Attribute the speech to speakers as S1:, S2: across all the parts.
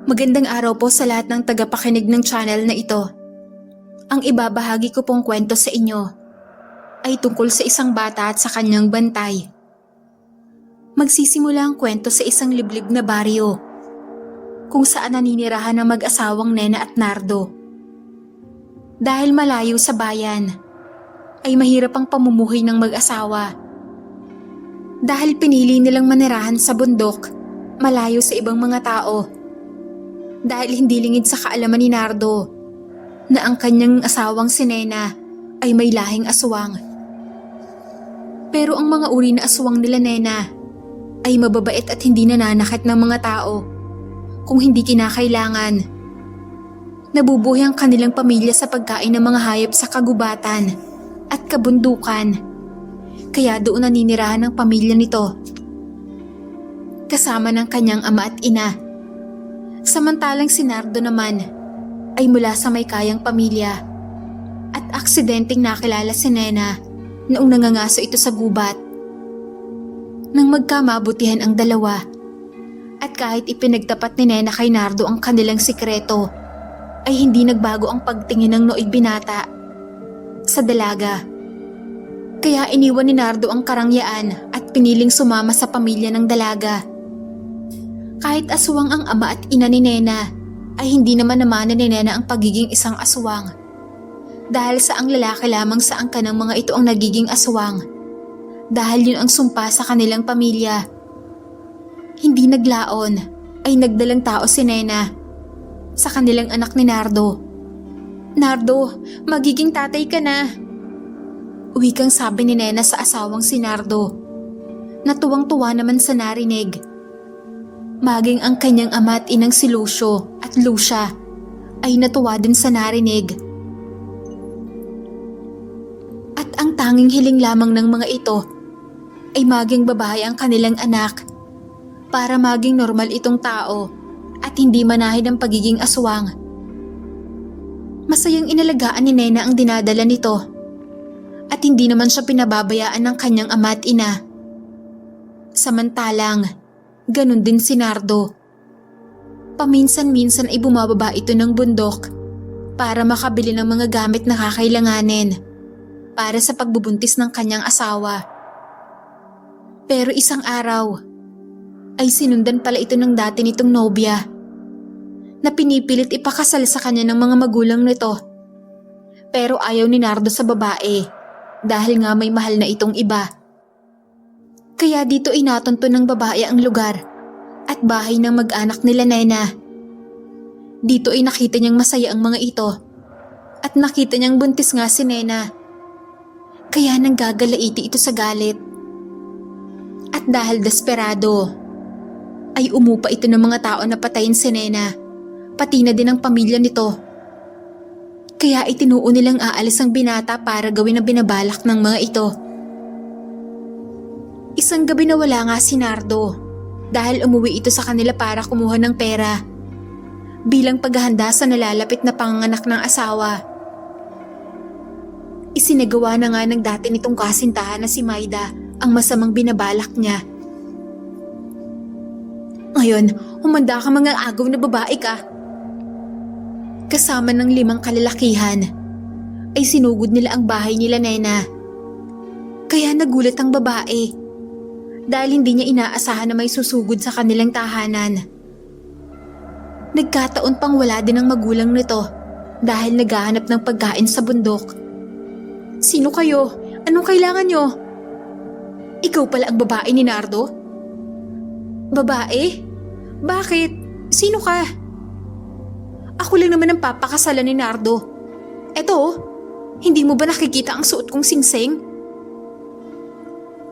S1: Magandang araw po sa lahat ng tagapakinig ng channel na ito. Ang ibabahagi ko pong kwento sa inyo ay tungkol sa isang bata at sa kanyang bantay. Magsisimula ang kwento sa isang liblib na baryo kung saan naninirahan ng mag-asawang Nena at Nardo. Dahil malayo sa bayan, ay mahirap ang pamumuhay ng mag-asawa. Dahil pinili nilang manirahan sa bundok, malayo sa ibang mga tao. Dahil hindi lingid sa kaalaman ni Nardo na ang kanyang asawang si Nena ay may lahing aswang. Pero ang mga uri na aswang nila Nena ay mababait at hindi nananakit ng mga tao kung hindi kinakailangan. Nabubuhay ang kanilang pamilya sa pagkain ng mga hayop sa kagubatan at kabundukan. Kaya doon naninirahan ang pamilya nito kasama ng kanyang ama at ina. Samantalang si Nardo naman ay mula sa may kayang pamilya at aksidenteng nakilala si Nena noong nangangaso ito sa gubat. Nang magkamabutihan ang dalawa at kahit ipinagtapat ni Nena kay Nardo ang kanilang sikreto, ay hindi nagbago ang pagtingin ng noig binata sa dalaga. Kaya iniwan ni Nardo ang karangyaan at piniling sumama sa pamilya ng dalaga. Kahit aswang ang ama at ina ni Nena, ay hindi naman namanan ni Nena ang pagiging isang aswang. Dahil sa ang lalaki lamang sa angka ng mga ito ang nagiging aswang. Dahil yun ang sumpa sa kanilang pamilya. Hindi naglaon, ay nagdalang tao si Nena sa kanilang anak ni Nardo. "Nardo, magiging tatay ka na." Wikang sabi ni Nena sa asawang si Nardo. Natuwang-tuwa naman sa narinig. Maging ang kanyang ama at inang si Lucio at Lucia ay natuwa din sa narinig. At ang tanging hiling lamang ng mga ito ay maging babae ang kanilang anak para maging normal itong tao at hindi manahid ang pagiging aswang. Masayang inalagaan ni Nena ang dinadala nito at hindi naman siya pinababayaan ng kanyang ama at ina. Samantalang, ganun din si Nardo. Paminsan-minsan ay bumababa ito ng bundok para makabili ng mga gamit na kakailanganin para sa pagbubuntis ng kanyang asawa. Pero isang araw ay sinundan pala ito ng dati nitong nobya na pinipilit ipakasal sa kanya ng mga magulang nito. Pero ayaw ni Nardo sa babae dahil nga may mahal na itong iba. Kaya dito inatunto ng babae ang lugar at bahay ng mag-anak nila Nena. Dito ay nakita niyang masaya ang mga ito at nakita niyang buntis nga si Nena. Kaya nanggagalaiti ito sa galit. At dahil desperado, ay umupa ito ng mga tao na patayin si Nena, pati na din ang pamilya nito. Kaya itinuo nilang aalis ang binata para gawin ang binabalak ng mga ito. Isang gabi na wala nga si Nardo dahil umuwi ito sa kanila para kumuha ng pera bilang paghahanda sa nalalapit na panganganak ng asawa. Isinagawa na nga ng dati nitong kasintahan na si Maida ang masamang binabalak niya. "Ngayon, humanda ka mga agaw na babae ka." Kasama ng 5 kalalakihan ay sinugod nila ang bahay nila Nena. Kaya nagulat ang babae dahil hindi niya inaasahan na may susugod sa kanilang tahanan. Nagkataon pang wala din ang magulang nito dahil naghahanap ng pagkain sa bundok. "Sino kayo? Anong kailangan nyo?" "Ikaw pala ang babae ni Nardo?" "Babae? Bakit? Sino ka?" "Ako lang naman ang papakasalan ni Nardo. Eto, hindi mo ba nakikita ang suot kong singsing?"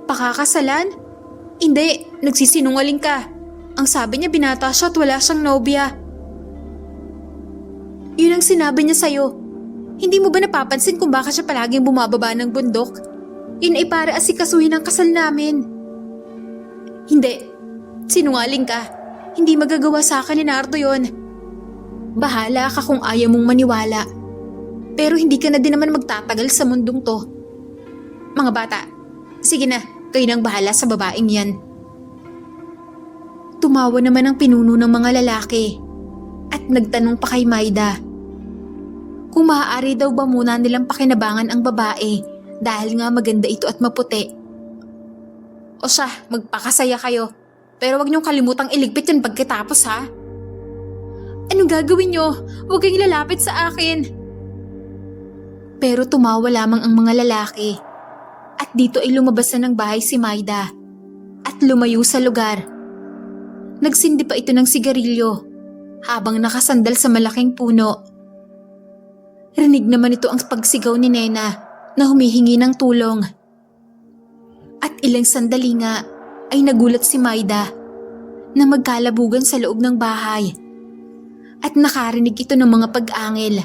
S1: "Pakakasalan? Hindi, nagsisinungaling ka. Ang sabi niya binata siya at wala siyang nobya." "Yun ang sinabi niya sa'yo. Hindi mo ba napapansin kung bakit siya palaging bumababa ng bundok? Yun ay para asikasuhin ang kasal namin." "Hindi, sinungaling ka. Hindi magagawa sa akin ni Nardo yun. Bahala ka kung ayaw mong maniwala. Pero hindi ka na din naman magtatagal sa mundong to. Mga bata, sige na. Kayo nang bahala sa babaeng yan." Tumawa naman ang pinuno ng mga lalaki At nagtanong pa kay Maida kung maaari daw ba muna nilang pakinabangan ang babae dahil nga maganda ito at maputi. O siya, magpakasaya kayo. Pero wag niyong kalimutang iligpit yan pagkatapos ha. Anong gagawin niyo? Huwag kayong lalapit sa akin. Pero tumawa lamang ang mga lalaki. At dito ay lumabas na ng bahay si Maida at lumayo sa lugar. Nagsindi pa ito ng sigarilyo habang nakasandal sa malaking puno. Rinig naman ito ang pagsigaw ni Nena na humihingi ng tulong. At ilang sandali nga ay nagulat si Maida na magkalabugan sa loob ng bahay. At nakarinig ito ng mga pag-angil.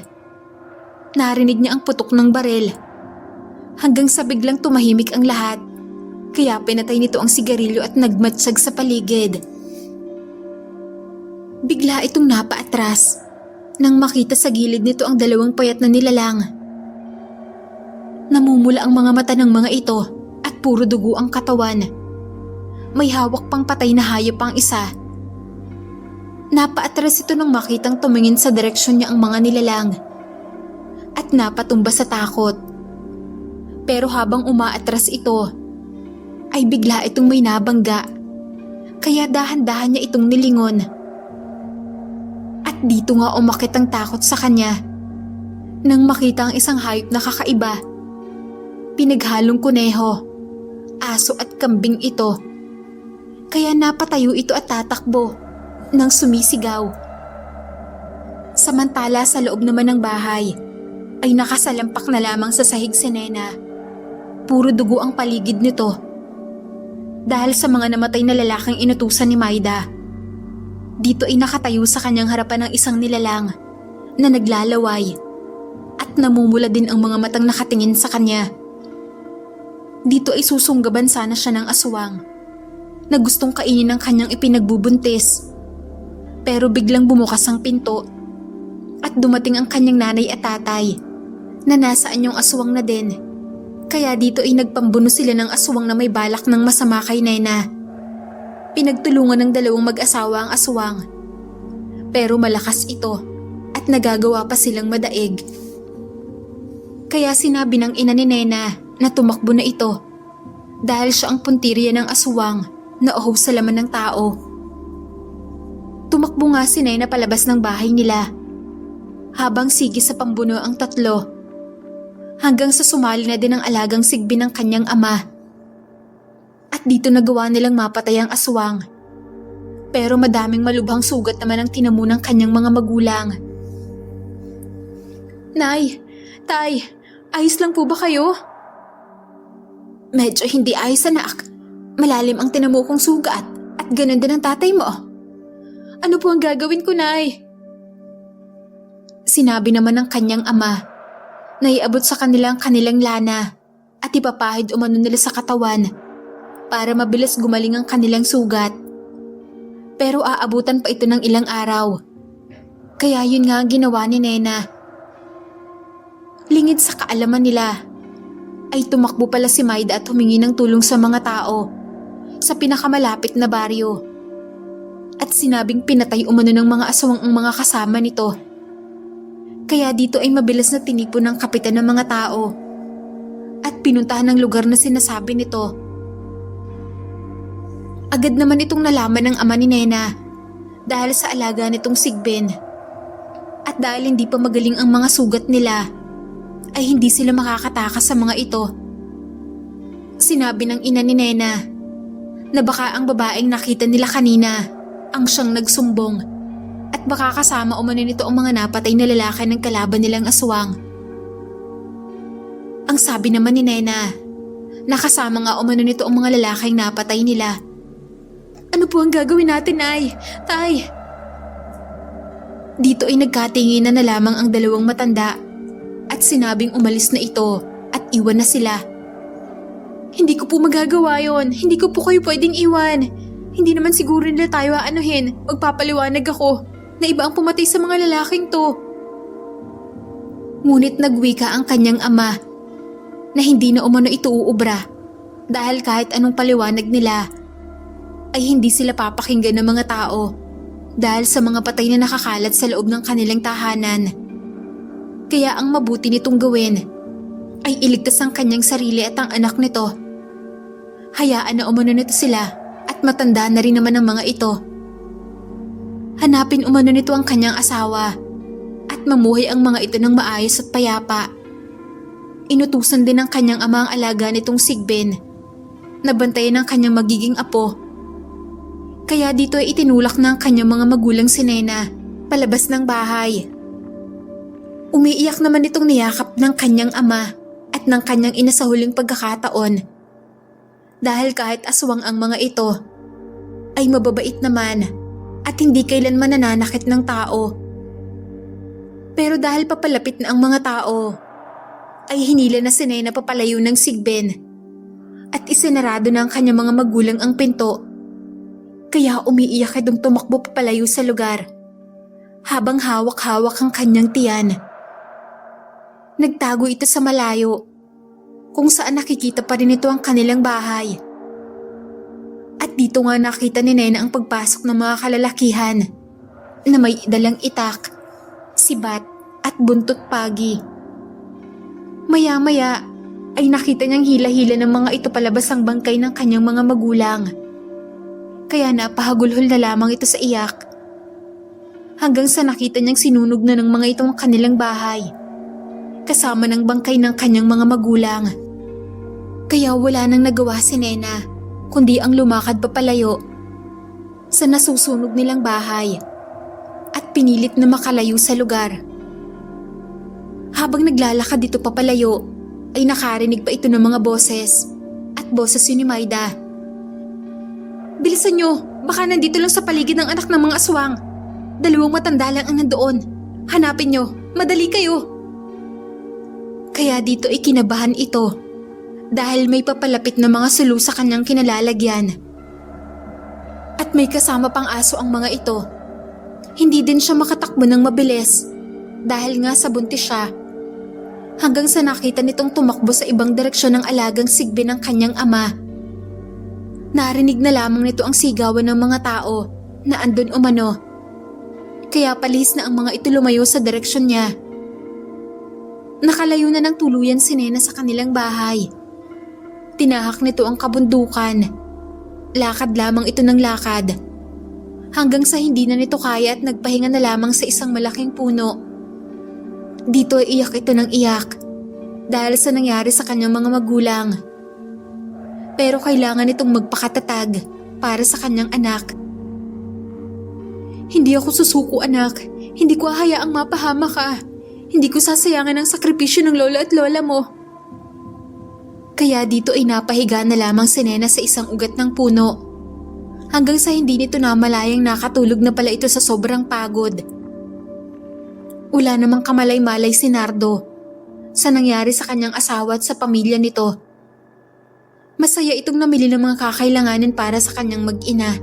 S1: Narinig niya ang putok ng baril. Hanggang sa biglang tumahimik ang lahat. Kaya pinatay nito ang sigarilyo at nagmatsyag sa paligid. Bigla itong napaatras nang makita sa gilid nito ang dalawang payat na nilalang. Namumula ang mga mata ng mga ito at puro dugo ang katawan. May hawak pang patay na hayop ang isa. Napaatras ito nang makitang tumingin sa direksyon niya ang mga nilalang at napatumba sa takot. Pero habang umaatras ito, ay bigla itong may nabangga. Kaya dahan-dahan niya itong nilingon. At dito nga umakit ang takot sa kanya nang makita ang isang hayop na kakaiba. Pinaghalong kuneho, aso at kambing ito. Kaya napatayo ito at tatakbo nang sumisigaw. Samantala sa loob naman ng bahay ay nakasalampak na lamang sa sahig si Nena. Puro dugo ang paligid nito dahil sa mga namatay na lalaking inutusan ni Maida. Dito ay nakatayo sa kanyang harapan ng isang nilalang na naglalaway at namumula din ang mga matang nakatingin sa kanya. Dito ay susunggaban sana siya ng aswang na gustong kainin ng kanyang ipinagbubuntis. Pero biglang bumukas ang pinto at dumating ang kanyang nanay at tatay na nasaan yung aswang na din. Kaya dito ay nagpambuno sila ng aswang na may balak ng masama kay Nena. Pinagtulungan ng dalawang mag-asawa ang aswang. Pero malakas ito at nagagawa pa silang madaig. Kaya sinabi ng ina ni Nena na tumakbo na ito dahil siya ang puntirya ng aswang na uhaw sa laman ng tao. Tumakbo nga si Nena palabas ng bahay nila habang sige sa pambuno ang tatlo hanggang sa sumali na din ang alagang sigbi ng kanyang ama. At dito nagawa nilang mapatay ang aswang. Pero madaming malubhang sugat naman ang tinamo ng kanyang mga magulang. Nay, Tay, ayos lang po ba kayo? Medyo hindi ayos anak. Malalim ang tinamo kong sugat at ganun din ang tatay mo. Ano po ang gagawin ko, Nay? Sinabi naman ng kanyang ama na iabot sa kanilang lana at ipapahid umano nila sa katawan para mabilis gumaling ang kanilang sugat. Pero aabutan pa ito ng ilang araw. Kaya yun nga ang ginawa ni Nena. Lingid sa kaalaman nila, ay tumakbo pala si Maida at humingi ng tulong sa mga tao sa pinakamalapit na baryo. At sinabing pinatay umano ng mga aswang ang mga kasama nito. Kaya dito ay mabilis na tinipon ng kapitan ng mga tao at pinuntahan ng lugar na sinasabi nito. Agad naman itong nalaman ng ama ni Nena dahil sa alaga nitong sigbin. At dahil hindi pa magaling ang mga sugat nila, ay hindi sila makakatakas sa mga ito. Sinabi ng ina ni Nena na baka ang babaeng nakita nila kanina ang siyang nagsumbong at baka kasama umano nito ang mga napatay na lalaki ng kalaban nilang aswang. Ang sabi naman ni Nena, nakasama nga umano nito ang mga lalaking napatay nila. Ano po ang gagawin natin, Nay? Tay! Dito ay nagkatinginan na lamang ang dalawang matanda at sinabing umalis na ito at iwan na sila. Hindi ko po magagawa yon. Hindi ko po kayo pwedeng iwan. Hindi naman siguro nila tayo aanuhin. Magpapaliwanag ako na iba ang pumatay sa mga lalaking to. Ngunit nagwika ang kanyang ama na hindi na umano ito uubra dahil kahit anong paliwanag nila ay hindi sila papakinggan ng mga tao dahil sa mga patay na nakakalat sa loob ng kanilang tahanan. Kaya ang mabuti nitong gawin ay iligtas ang kanyang sarili at ang anak nito. Hayaan na umano nito sila at matanda na rin naman ang mga ito. Hanapin umano nito ang kanyang asawa at mamuhay ang mga ito ng maayos at payapa. Inutusan din ng kanyang ama ang alaga nitong Sigbin na bantayan ang kanyang magiging apo. Kaya dito ay itinulak na ang kanyang mga magulang si Nena palabas ng bahay. Umiiyak naman itong niyakap ng kanyang ama at ng kanyang ina sa huling pagkakataon. Dahil kahit aswang ang mga ito, ay mababait naman at hindi kailanman nananakit ng tao. Pero dahil papalapit na ang mga tao, ay hinila na si Nena papalayo ng Sigbin at isinarado na ang kanyang mga magulang ang pinto. Kaya umiiyak itong tumakbo papalayo sa lugar habang hawak-hawak ang kanyang tiyan. Nagtago ito sa malayo kung saan nakikita pa rin ito ang kanilang bahay. At dito nga nakita ni Nena ang pagpasok ng mga kalalakihan na may dalang itak, sibat at buntot pagi. Maya-maya ay nakita niyang hila-hila ng mga ito palabas ang bangkay ng kanyang mga magulang. Kaya napahagulhol na lamang ito sa iyak. Hanggang sa nakita niyang sinunog na ng mga itong kanilang bahay, kasama ng bangkay ng kanyang mga magulang. Kaya wala nang nagawa si Nena, kundi ang lumakad papalayo sa nasusunog nilang bahay at pinilit na makalayo sa lugar. Habang naglalakad dito papalayo, ay nakarinig pa ito ng mga boses at boses yun ni Maida. Bilisan nyo, baka nandito lang sa paligid ng anak ng mga aswang. 2 matanda lang ang nandoon. Hanapin nyo, madali kayo. Kaya dito ay kinabahan ito dahil may papalapit na mga sulu sa kanyang kinalalagyan. At may kasama pang aso ang mga ito. Hindi din siya makatakbo ng mabilis dahil nga sa buntis siya. Hanggang sa nakita nitong tumakbo sa ibang direksyon ng alagang Sigbin ng kanyang ama. Narinig na lamang nito ang sigawan ng mga tao na andun umano. Kaya palihis na ang mga ito lumayo sa direksyon niya. Nakalayo na ng tuluyan si Nena sa kanilang bahay. Tinahak nito ang kabundukan. Lakad lamang ito ng lakad. Hanggang sa hindi na nito kaya at nagpahinga na lamang sa isang malaking puno. Dito ay iyak ito ng iyak dahil sa nangyari sa kanyang mga magulang. Pero kailangan itong magpakatatag para sa kanyang anak. Hindi ako susuko, anak. Hindi ko hayaang mapahama ka. Hindi ko sasayangan ang sakripisyo ng lolo at lola mo. Kaya dito ay napahiga na lamang si Nena sa isang ugat ng puno. Hanggang sa hindi nito namalayang nakatulog na pala ito sa sobrang pagod. Wala namang kamalay-malay si Nardo sa nangyari sa kanyang asawa at sa pamilya nito. Masaya itong namili ng mga kakailanganin para sa kanyang mag-ina.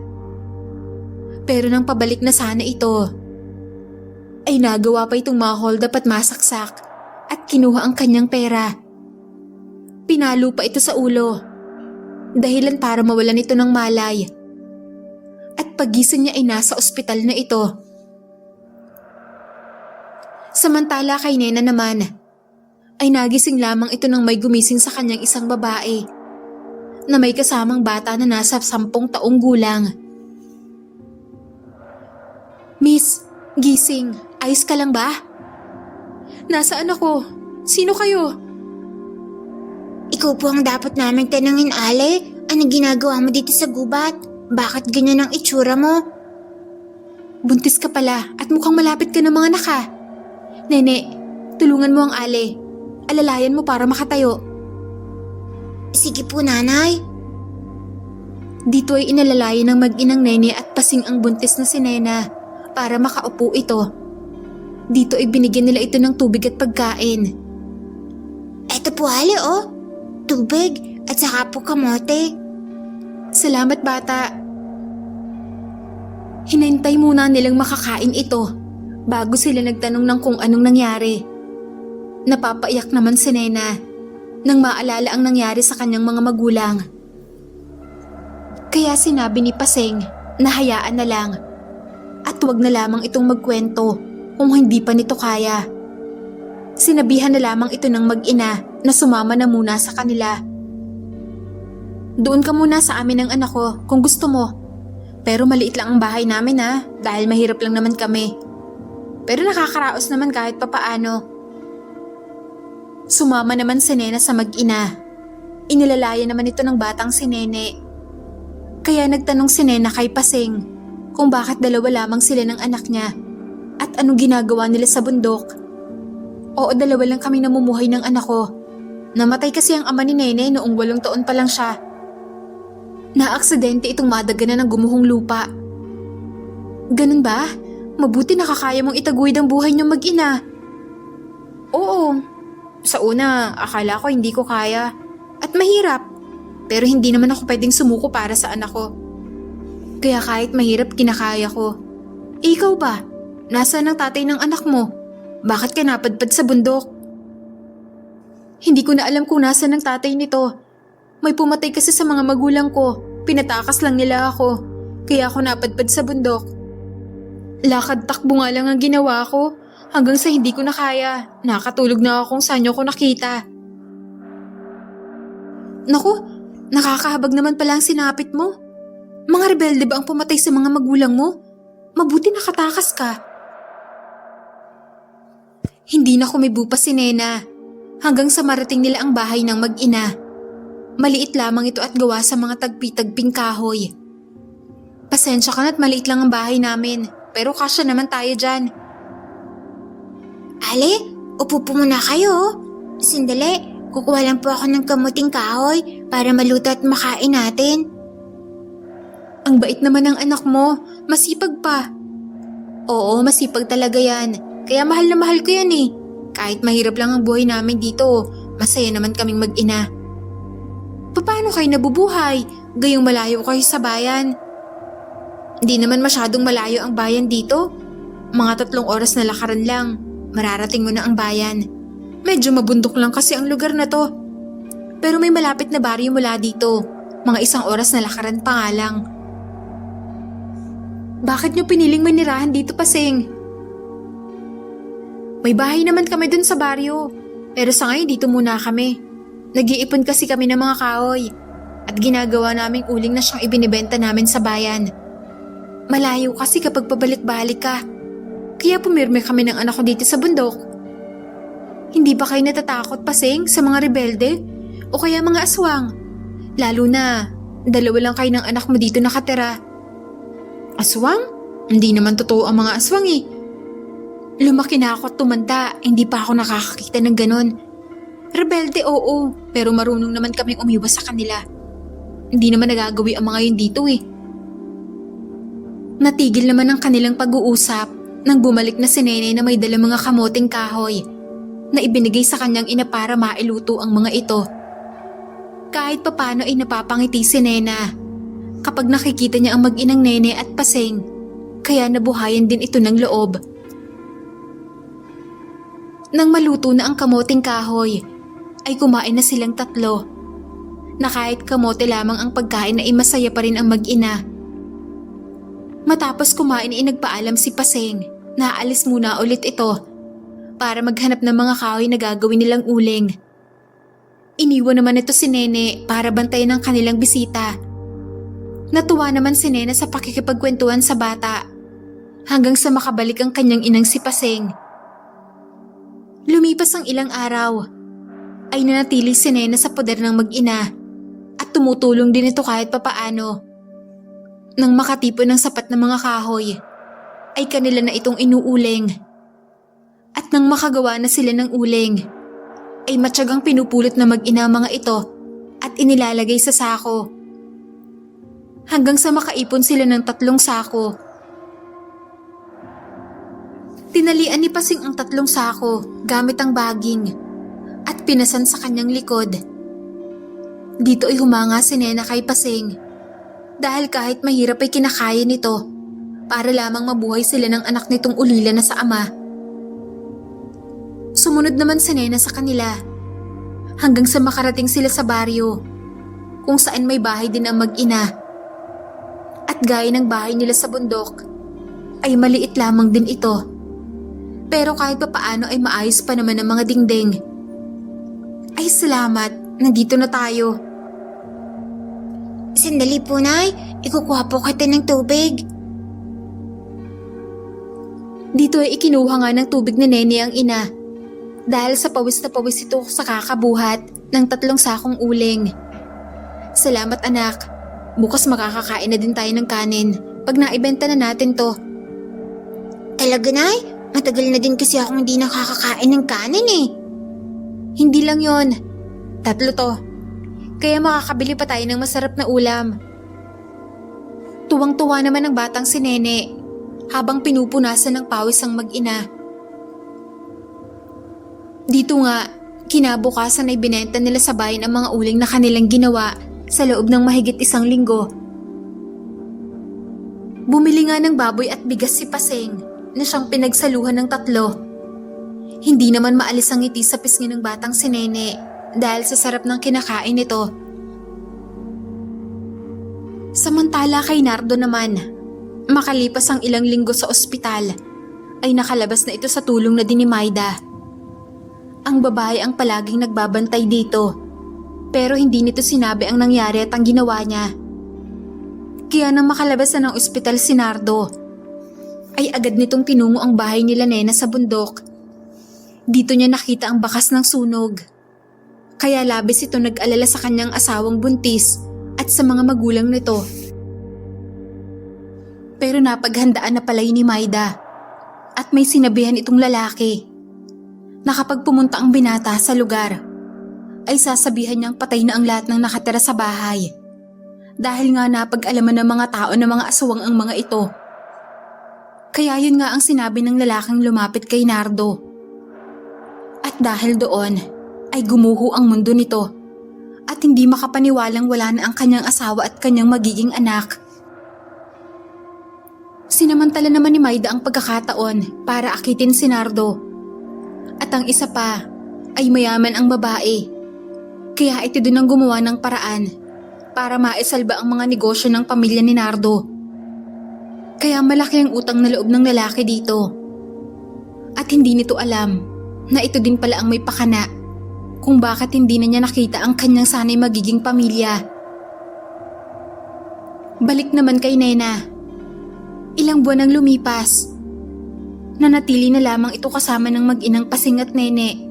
S1: Pero nang pabalik na sana ito, ay nagawa pa itong ma-hold up at masaksak at kinuha ang kanyang pera. Pinalo pa ito sa ulo, dahilan para mawalan ito ng malay. At pagising niya ay nasa ospital na ito. Samantala kay Nena naman, ay nagising lamang ito nang may gumising sa kanyang isang babae na may kasamang bata na nasa 10 taong gulang. Miss, gising. Ayos ka lang ba? Nasaan ako? Sino kayo?
S2: Ikaw po ang dapat namin tanungin, Ale. Anong ginagawa mo dito sa gubat? Bakit ganyan ang itsura mo?
S1: Buntis ka pala at mukhang malapit ka ng mga anak ha. Nene, tulungan mo ang Ale. Alalayan mo para makatayo.
S2: Sige po, nanay.
S1: Dito ay inalalayan ng mag-inang Nene at pasing ang buntis na si Nena para makaupo ito. Dito ay binigyan nila ito ng tubig at pagkain.
S2: Eto po, Ale, oh. Tubig at saka po kamote.
S1: Salamat, bata. Hinintay muna nilang makakain ito bago sila nagtanong ng kung anong nangyari. Napapaiyak naman si Nena nang maalala ang nangyari sa kanyang mga magulang. Kaya sinabi ni Paseng na hayaan na lang At huwag na lamang itong magkwento kung hindi pa nito kaya. Sinabihan na lamang ito ng mag-ina na sumama na muna sa kanila. Doon ka muna sa amin ng anak ko kung gusto mo. Pero maliit lang ang bahay namin dahil mahirap lang naman kami. Pero nakakaraos naman kahit papaano. Sumama naman si Nena sa mag-ina. Inilalaya naman ito ng batang si Nene. Kaya nagtanong si Nena kay Paseng kung bakit dalawa lamang sila ng anak niya at anong ginagawa nila sa bundok. Oo, dalawa lang kami namumuhay ng anak ko. Namatay kasi ang ama ni Nene noong 8 taon pa lang siya. Naaksidente itong madaganan ng gumuhong lupa. Ganun ba? Mabuti nakakaya mong itaguyod ang buhay niyong mag-ina. Oo. Sa una, akala ko hindi ko kaya. At mahirap. Pero hindi naman ako pwedeng sumuko para sa anak ko. Kaya kahit mahirap, kinakaya ko. Ikaw ba? Nasaan ang tatay ng anak mo? Bakit ka napadpad sa bundok? Hindi ko na alam kung nasaan ang tatay nito. May pumatay kasi sa mga magulang ko. Pinatakas lang nila ako. Kaya ako napadpad sa bundok. Lakad takbo nga lang ang ginawa ko. Hanggang sa hindi ko na kaya. Nakatulog na ako kung saan niyo ko nakita. Naku, nakakahabag naman pala ang sinapit mo. Mga rebelde ba ang pumatay sa mga magulang mo? Mabuti nakatakas ka. Hindi na kumibo pa si Nena hanggang sa marating nila ang bahay ng mag-ina. Maliit lamang ito at gawa sa mga tagpi-tagping kahoy. Pasensya ka na't maliit lang ang bahay namin, pero kasya naman tayo dyan.
S2: Ale, upo po muna kayo. Sandali, kukuha lang po ako ng kamuting kahoy para maluto at makain natin.
S1: Ang bait naman ng anak mo, masipag pa. Oo, masipag talaga yan. Kaya mahal na mahal ko yan eh. Kahit mahirap lang ang buhay namin dito, masaya naman kaming mag-ina. Paano kayo nabubuhay? Gayong malayo kayo sa bayan. Hindi naman masyadong malayo ang bayan dito. Mga 3 oras na lakaran lang, mararating mo na ang bayan. Medyo mabundok lang kasi ang lugar na to. Pero may malapit na baryo mula dito. Mga 1 oras na lakaran pa nga lang. Bakit nyo piniling manirahan dito, Paseng? May bahay naman kami dun sa baryo. Pero sa ngayon dito muna kami. Nag-iipon kasi kami ng mga kahoy. At ginagawa naming uling na siyang ibinibenta namin sa bayan. Malayo kasi kapag pabalik-balik ka. Kaya pumirme kami ng anak ko dito sa bundok. Hindi ba kayo natatakot, Paseng, sa mga rebelde? O kaya mga aswang? Lalo na, 2 lang kayo ng anak mo dito nakatira. Aswang? Hindi naman totoo ang mga aswang eh. Lumaki na ako at tumanda, hindi pa ako nakakakita ng ganon. Rebelde oo, pero marunong naman kaming umiwas sa kanila. Hindi naman nagagawi ang mga yun dito eh. Natigil naman ang kanilang pag-uusap nang bumalik na si Nene na may dalang mga kamoting kahoy na ibinigay sa kanyang ina para mailuto ang mga ito. Kahit papano ay napapangiti si Nena kapag nakikita niya ang mag-inang Nene at Paseng, kaya nabuhayan din ito ng loob. Nang maluto na ang kamoting kahoy, ay kumain na silang 3. Na kahit kamote lamang ang pagkain ay masaya pa rin ang mag-ina. Matapos kumain ay nagpaalam si Paseng na aalis muna ulit ito para maghanap ng mga kahoy na gagawin nilang uling. Iniwan naman ito si Nene para bantayan ang kanilang bisita. Natuwa naman si Nene sa pakikipagkwentuhan sa bata hanggang sa makabalik ang kanyang inang si Paseng. Lumipas ang ilang araw ay nanatili si Nene sa poder ng mag-ina at tumutulong din ito kahit papaano. Nang makatipon ng sapat na mga kahoy ay kanila na itong inuuling. At nang makagawa na sila ng uling ay matyagang pinupulot na mag-ina mga ito at inilalagay sa sako. Hanggang sa makaipon sila ng 3 sako. Tinalian ni Paseng ang 3 sako gamit ang baging at pinasan sa kanyang likod. Dito ay humanga si Nena kay Paseng dahil kahit mahirap ay kinakaya nito para lamang mabuhay sila ng anak nitong ulila na sa ama. Sumunod naman si Nena sa kanila hanggang sa makarating sila sa baryo kung saan may bahay din ang mag-ina. At gaya ng bahay nila sa bundok, ay maliit lamang din ito. Pero kahit papaano ay maayos pa naman ang mga dingding. Ay salamat, nandito na tayo.
S2: Sandali po, Nay. Ikukuha po kita ng tubig.
S1: Dito ay ikinuha nga ng tubig ni Nene ang ina. Dahil sa pawis na pawis ito sa kakabuhat ng 3 sakong uling. Salamat anak. Bukas makakakain na din tayo ng kanin pag naibenta na natin to.
S2: Talaga, Nay? Matagal na din kasi akong hindi nakakakain ng kanin eh.
S1: Hindi lang yon. 3 to. Kaya makakabili pa tayo ng masarap na ulam. Tuwang-tuwa naman ang batang si Nene habang pinupunasan ng pawis ang mag-ina. Dito nga, kinabukasan ay binenta nila sa bayan ang mga uling na kanilang ginawa sa loob ng mahigit 1 linggo. Bumili nga ng baboy at bigas si Paseng na siyang pinagsaluhan ng 3. Hindi naman maalis ang ngiti sa pisngi ng batang si Nene dahil sa sarap ng kinakain nito. Samantala kay Nardo naman, makalipas ang ilang linggo sa ospital, ay nakalabas na ito sa tulong na din ni Maida. Ang babae ang palaging nagbabantay dito, pero hindi nito sinabi ang nangyari at ang ginawa niya. Kaya nang makalabas na ng ospital si Nardo, ay agad nitong tinungo ang bahay nila Nena sa bundok. Dito niya nakita ang bakas ng sunog. Kaya labis ito nag-alala sa kanyang asawang buntis at sa mga magulang nito. Pero napaghandaan na pala yun ni Maida at may sinabihan itong lalaki na kapag pumunta ang binata sa lugar ay sasabihan niyang patay na ang lahat ng nakatira sa bahay. Dahil nga napag-alaman ng mga tao na mga aswang ang mga ito. Kaya yun nga ang sinabi ng lalaking lumapit kay Nardo. At dahil doon ay gumuho ang mundo nito at hindi makapaniwalang wala na ang kanyang asawa at kanyang magiging anak. Sinamantala naman ni Maida ang pagkakataon para akitin si Nardo. At ang isa pa ay mayaman ang babae. Kaya ito din ang gumawa ng paraan para maisalba ang mga negosyo ng pamilya ni Nardo. Kaya malaki ang utang na loob ng lalaki dito. At hindi nito alam na ito din pala ang may pakana kung bakit hindi na niya nakita ang kanyang sanay magiging pamilya. Balik naman kay Nena. Ilang buwan ang lumipas. Nanatili na lamang ito kasama ng mag-inang Paseng at Nene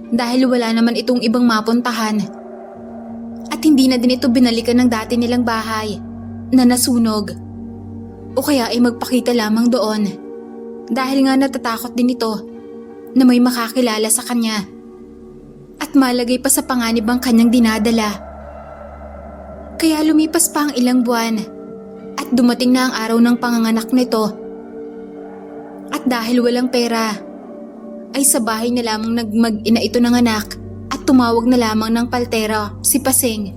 S1: dahil wala naman itong ibang mapuntahan. At hindi na din ito binalikan ng dati nilang bahay na nasunog. O kaya ay magpakita lamang doon dahil nga natatakot din ito na may makakilala sa kanya at malagay pa sa panganib ang kanyang dinadala. Kaya lumipas pa ang ilang buwan at dumating na ang araw ng panganganak nito. At dahil walang pera ay sa bahay na lamang nagmag-ina ito ng anak at tumawag na lamang ng paltera si Paseng.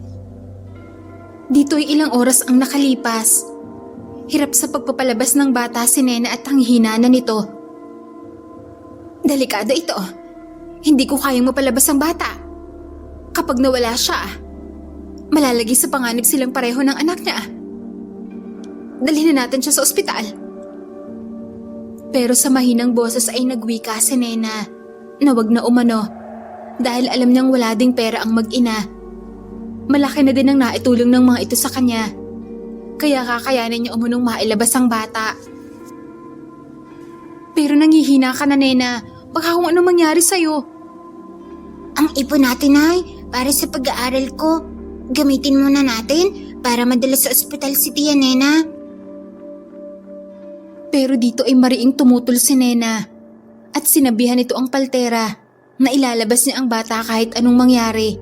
S1: Dito ay ilang oras ang nakalipas. Hirap sa pagpapalabas ng bata si Nena at ang hina na nito. Delikado ito. Hindi ko kayang mapalabas ang bata. Kapag nawala siya, malalagay sa panganib silang pareho ng anak niya. Dalhin na natin siya sa ospital. Pero sa mahinang boses ay nagwika si Nena na wag na umano dahil alam niyang wala ding pera ang mag-ina. Malaki na din ang naitulong ng mga ito sa kanya. Kaya kakayanin niya umunong mailabas ang bata. Pero nanghihina ka na, Nena. Baka kung anong mangyari sa'yo.
S2: Ang ipon natin, Nay, para sa pag-aaral ko. Gamitin muna natin para madala sa ospital si Tia Nena.
S1: Pero dito ay mariing tumutol si Nena at sinabihan ito ang paltera na ilalabas niya ang bata kahit anong mangyari.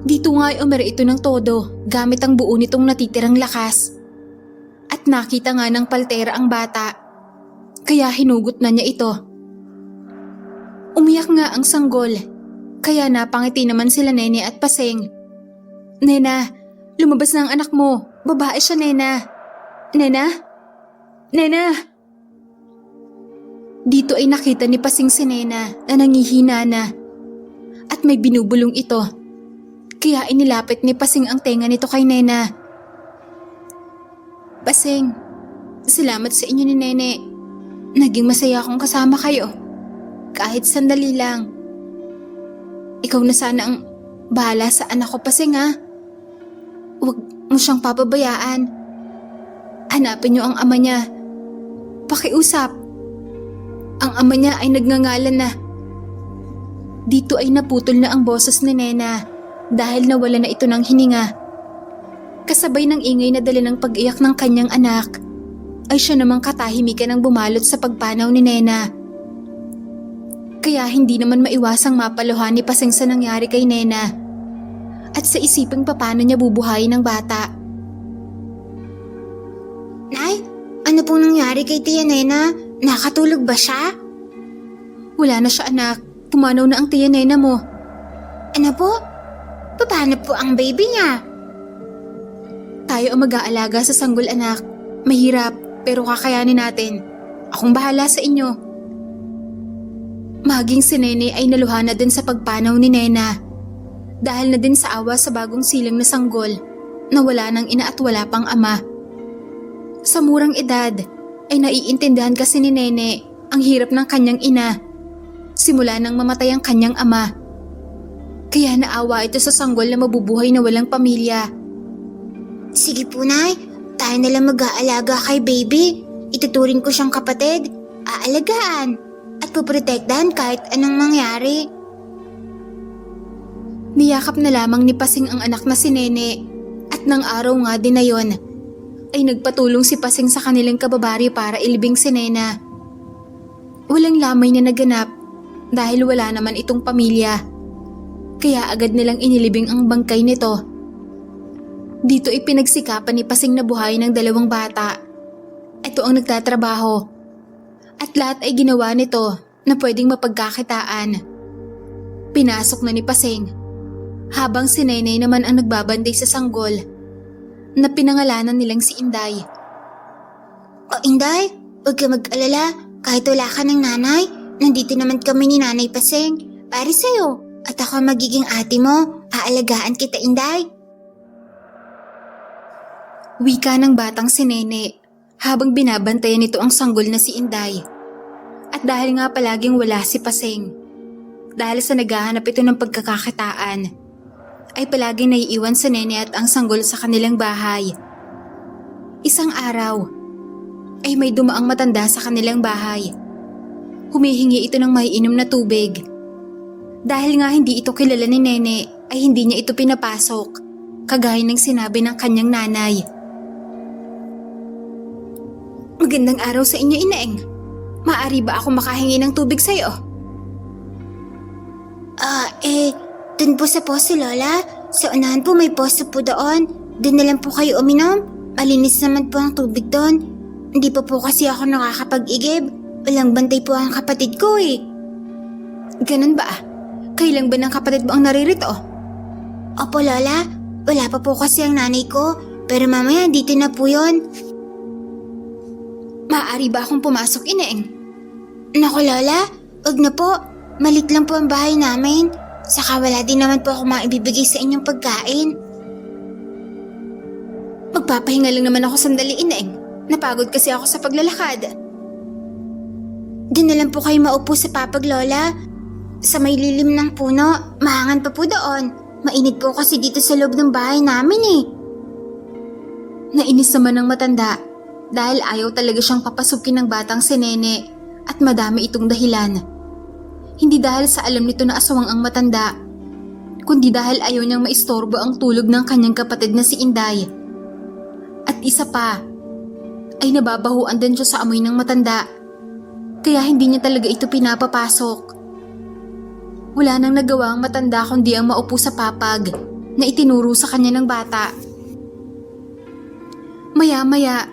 S1: Dito nga ay umari ito ng todo gamit ang buo nitong natitirang lakas. At nakita nga ng paltera ang bata, kaya hinugot na niya ito. Umiyak nga ang sanggol, kaya napangiti naman sila Nene at Paseng. Nena, lumabas na ang anak mo. Babae siya, Nena. Nena? Nena! Dito ay nakita ni Paseng si Nena na nangihina na at may binubulong ito. Kaya inilapit ni Paseng ang tenga nito kay Nena. Paseng, Salamat sa inyo ni Nene. Naging masaya akong kasama kayo. Kahit sandali lang. Ikaw na sana ang bahala sa anak ko, Pasing, ha? Huwag mo siyang papabayaan. Hanapin niyo ang ama niya. Pakiusap. Ang ama niya ay nagngangalan na. Dito ay naputol na ang boses ni Nena dahil nawala na ito ng hininga. Kasabay ng ingay na dala ng pag-iyak ng kanyang anak, ay siya namang katahimikan ang bumalot sa pagpanaw ni Nena. Kaya hindi naman maiwasang mapaluhan ni Pasing sa nangyari kay Nena at sa isiping paano niya bubuhayin ang bata.
S2: Nay, ano pong nangyari kay Tia Nena? Nakatulog ba siya?
S1: Wala na siya, anak. Pumanaw na ang Tia Nena mo.
S2: Ano po? Paano po ang baby niya?
S1: Tayo ang mag-aalaga sa sanggol, anak. Mahirap, pero kakayanin natin. Akong bahala sa inyo. Maging si Nene ay naluha na din sa pagpanaw ni Nena. Dahil na din sa awa sa bagong silang na sanggol na wala ng ina at wala pang ama. Sa murang edad ay naiintindihan kasi ni Nene ang hirap ng kanyang ina. Simula nang mamatay ang kanyang ama. Kaya naawa ito sa sanggol na mabubuhay na walang pamilya.
S2: Sige po, Nay. Tayo na lang mag-aalaga kay baby. Ituturing ko siyang kapatid, aalagaan, at puprotektahan kahit anong mangyari.
S1: Niyakap na lamang ni Pasing ang anak na si Nene at nang araw nga din na yon ay nagpatulong si Pasing sa kanilang kababaryo para ilibing si Nena. Walang lamay na naganap dahil wala naman itong pamilya. Kaya agad nilang inilibing ang bangkay nito. Dito ay pinagsikapan ni Pasing na buhay ng dalawang bata. Ito ang nagtatrabaho. At lahat ay ginawa nito na pwedeng mapagkakitaan. Pinasok na ni Pasing. Habang si Nenay naman ang nagbabanday sa sanggol na pinangalanan nilang si Inday.
S2: O Inday, huwag ka mag-alala. Kahit wala ka ng nanay, nandito naman kami ni Nanay Pasing. Para sa'yo. At ako magiging ate mo. Aalagaan kita, Inday.
S1: Wika ng batang si Nene habang binabantayan nito ang sanggol na si Inday. At dahil nga palaging wala si Pasing, dahil sa naghahanap ito ng pagkakakitaan, ay palaging naiiwan sa Nene at ang sanggol sa kanilang bahay. Isang araw, ay may dumaang matanda sa kanilang bahay. Humihingi ito ng maiinom na tubig. Dahil nga hindi ito kilala ni Nene, ay hindi niya ito pinapasok, kagaya ng sinabi ng kanyang nanay. Magandang araw sa inyo, Inaeng. Maaari ba ako makahingi ng tubig sa'yo?
S2: Dun po sa poso, Lola. Sa unahan po may poso po doon. Dun na lang po kayo uminom. Malinis naman po ang tubig doon. Hindi pa po kasi ako nakakapag-igib. Walang bantay po ang kapatid ko eh.
S1: Ganun ba? Kailan ba ng kapatid mo ang naririto?
S2: Opo, Lola. Wala pa po kasi ang nanay ko. Pero mamaya dito na po yun.
S1: Maaari ba akong pumasok, Inaeng?
S2: Naku, Lola. Wag na po. Malit lang po ang bahay namin. Saka wala din naman po ako maibibigay sa inyong pagkain.
S1: Magpapahinga lang naman ako sandali, Inaeng. Napagod kasi ako sa paglalakad.
S2: Doon na lang po kayo maupo sa papag, Lola. Sa may lilim ng puno, mahangan pa po doon. Mainit po kasi dito sa loob ng bahay namin eh.
S1: Nainis naman ng matanda dahil ayaw talaga siyang papasukin ng batang si Nene at madami itong dahilan. Hindi dahil sa alam nito na aswang ang matanda, kundi dahil ayaw niyang maistorbo ang tulog ng kanyang kapatid na si Inday. At isa pa, ay nababahuan din siya sa amoy ng matanda, kaya hindi niya talaga ito pinapapasok. Wala nang nagawa ang matanda kundi ang maupo sa papag na itinuro sa kanya ng bata. Maya-maya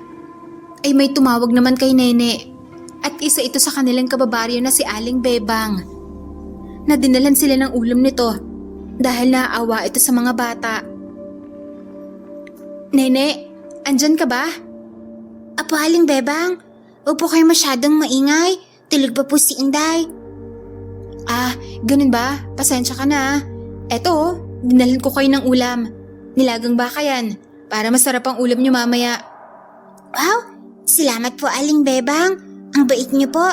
S1: ay may tumawag naman kay Nene at isa ito sa kanilang kababaryo na si Aling Bebang. Nadinalan sila ng ulam nito dahil naaawa ito sa mga bata. Nene, andyan ka ba?
S2: Apo, Aling Bebang. Huwag po kayo masyadong maingay. Tulog pa po si Inday.
S1: Ganun ba? Pasensya ka na. Eto, dinalan ko kayo ng ulam. Nilagang baka yan, para masarap ang ulam niyo mamaya.
S2: Wow, Salamat po, Aling Bebang. Ang bait niyo po.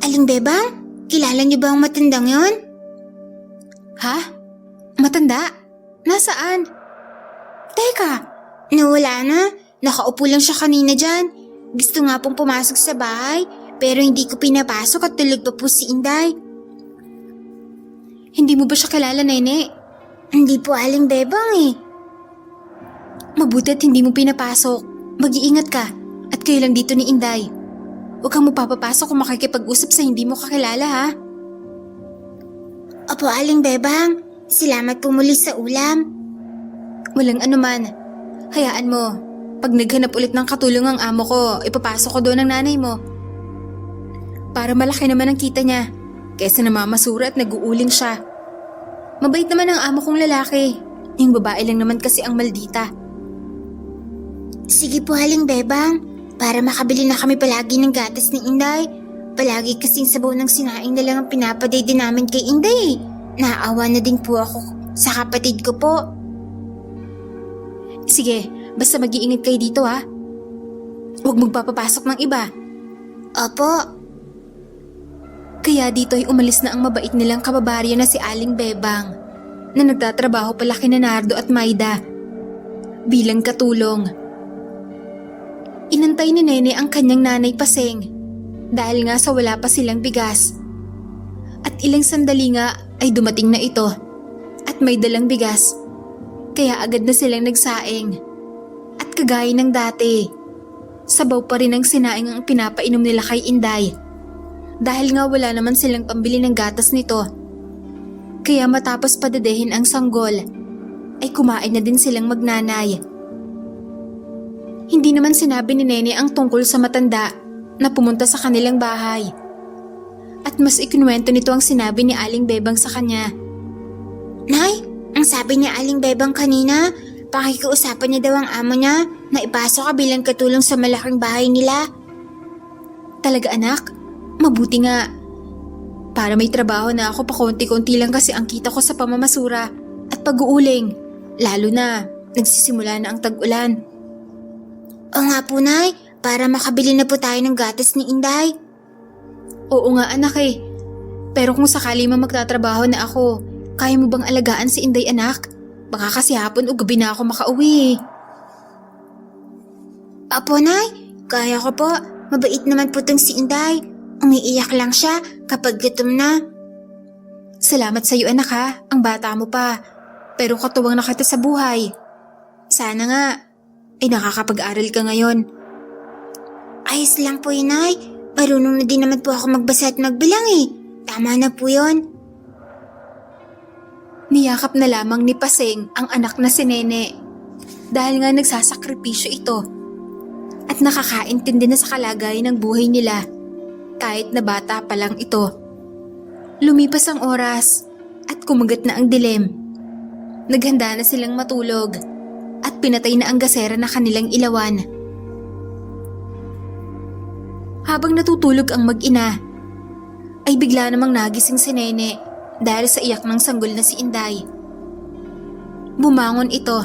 S2: Aling Bebang, kilala niyo ba ang matandang yon?
S1: Ha? Matanda? Nasaan?
S2: Teka, nawala na. Nakaupo lang siya kanina dyan. Gusto nga pong pumasok sa bahay, pero hindi ko pinapasok at tulog pa po si Inday.
S1: Hindi mo ba siya kilala, Nene?
S2: Hindi po, Aling Bebang eh.
S1: Mabuti at hindi mo pinapasok. Mag-iingat ka at kayo lang dito ni Inday. Huwag kang mapapapasok kung makikipag-usap sa hindi mo kakilala, ha?
S2: Opo, Aling Bebang. Salamat po muli sa ulam.
S1: Walang anuman. Hayaan mo. Pag naghanap ulit ng katulong ang amo ko, ipapasok ko doon ang nanay mo. Para malaki naman ang kita niya, kaysa namamasura at nag-uuling siya. Mabait naman ang amo kong lalaki. Yung babae lang naman kasi ang maldita.
S2: Sige po, Aling Bebang. Para makabili na kami palagi ng gatas ni Inday. Palagi kasing sabaw ng sinaing na lang ang pinapaday din namin kay Inday. Naawa na din po ako sa kapatid ko po.
S1: Sige, basta mag-iingat kayo dito, ha? Huwag magpapapasok ng iba.
S2: Opo.
S1: Kaya dito ay umalis na ang mabait nilang kababarya na si Aling Bebang na nagtatrabaho pala kina Nardo at Maida bilang katulong. Inantay ni Nene ang kanyang nanay Paseng dahil nga sa wala pa silang bigas. At ilang sandali nga ay dumating na ito at may dalang bigas. Kaya agad na silang nagsaing. At kagaya ng dati, sabaw pa rin ang sinaing ang pinapainom nila kay Inday. Dahil nga wala naman silang pambili ng gatas nito. Kaya matapos padadehin ang sanggol, ay kumain na din silang magnanay. Hindi naman sinabi ni Nene ang tungkol sa matanda na pumunta sa kanilang bahay. At mas ikinuwento nito ang sinabi ni Aling Bebang sa kanya.
S2: Nay, ang sabi ni Aling Bebang kanina, pakikiusapan niya daw ang amo niya na ipasok ka bilang katulong sa malaking bahay nila.
S1: Talaga, anak? Mabuti nga. Para may trabaho na ako, pakonti-konti lang kasi ang kita ko sa pamamasura at pag-uuling. Lalo na, nagsisimula na ang tag-ulan.
S2: O nga po, Nay, para makabili na po tayo ng gatas ni Inday.
S1: Oo nga, anak eh. Pero kung sakali man magtatrabaho na ako, kaya mo bang alagaan si Inday, anak? Baka kasi hapon o gabi na ako makauwi.
S2: Apo, Nay, kaya ko po. Mabait naman po tong si Inday. Umiiyak lang siya kapag gutom na.
S1: Salamat sa iyo, anak, ha. Ang bata mo pa. Pero katuwang na kita sa buhay. Sana nga, ay nakakapag-aral ka ngayon.
S2: Ayos lang po yun, Nay. Marunong na din naman po ako magbasa at magbilang eh. Tama na po yun.
S1: Niyakap na lamang ni Paseng ang anak na si Nene. Dahil nga nagsasakripisyo ito. At nakakaintindi na sa kalagayan ng buhay nila. Kahit na bata pa lang ito. Lumipas ang oras at kumagat na ang dilim. Naghanda na silang matulog at pinatay na ang gasera na kanilang ilawan. Habang natutulog ang mag-ina, ay bigla namang nagising si Nene dahil sa iyak ng sanggol na si Inday. Bumangon ito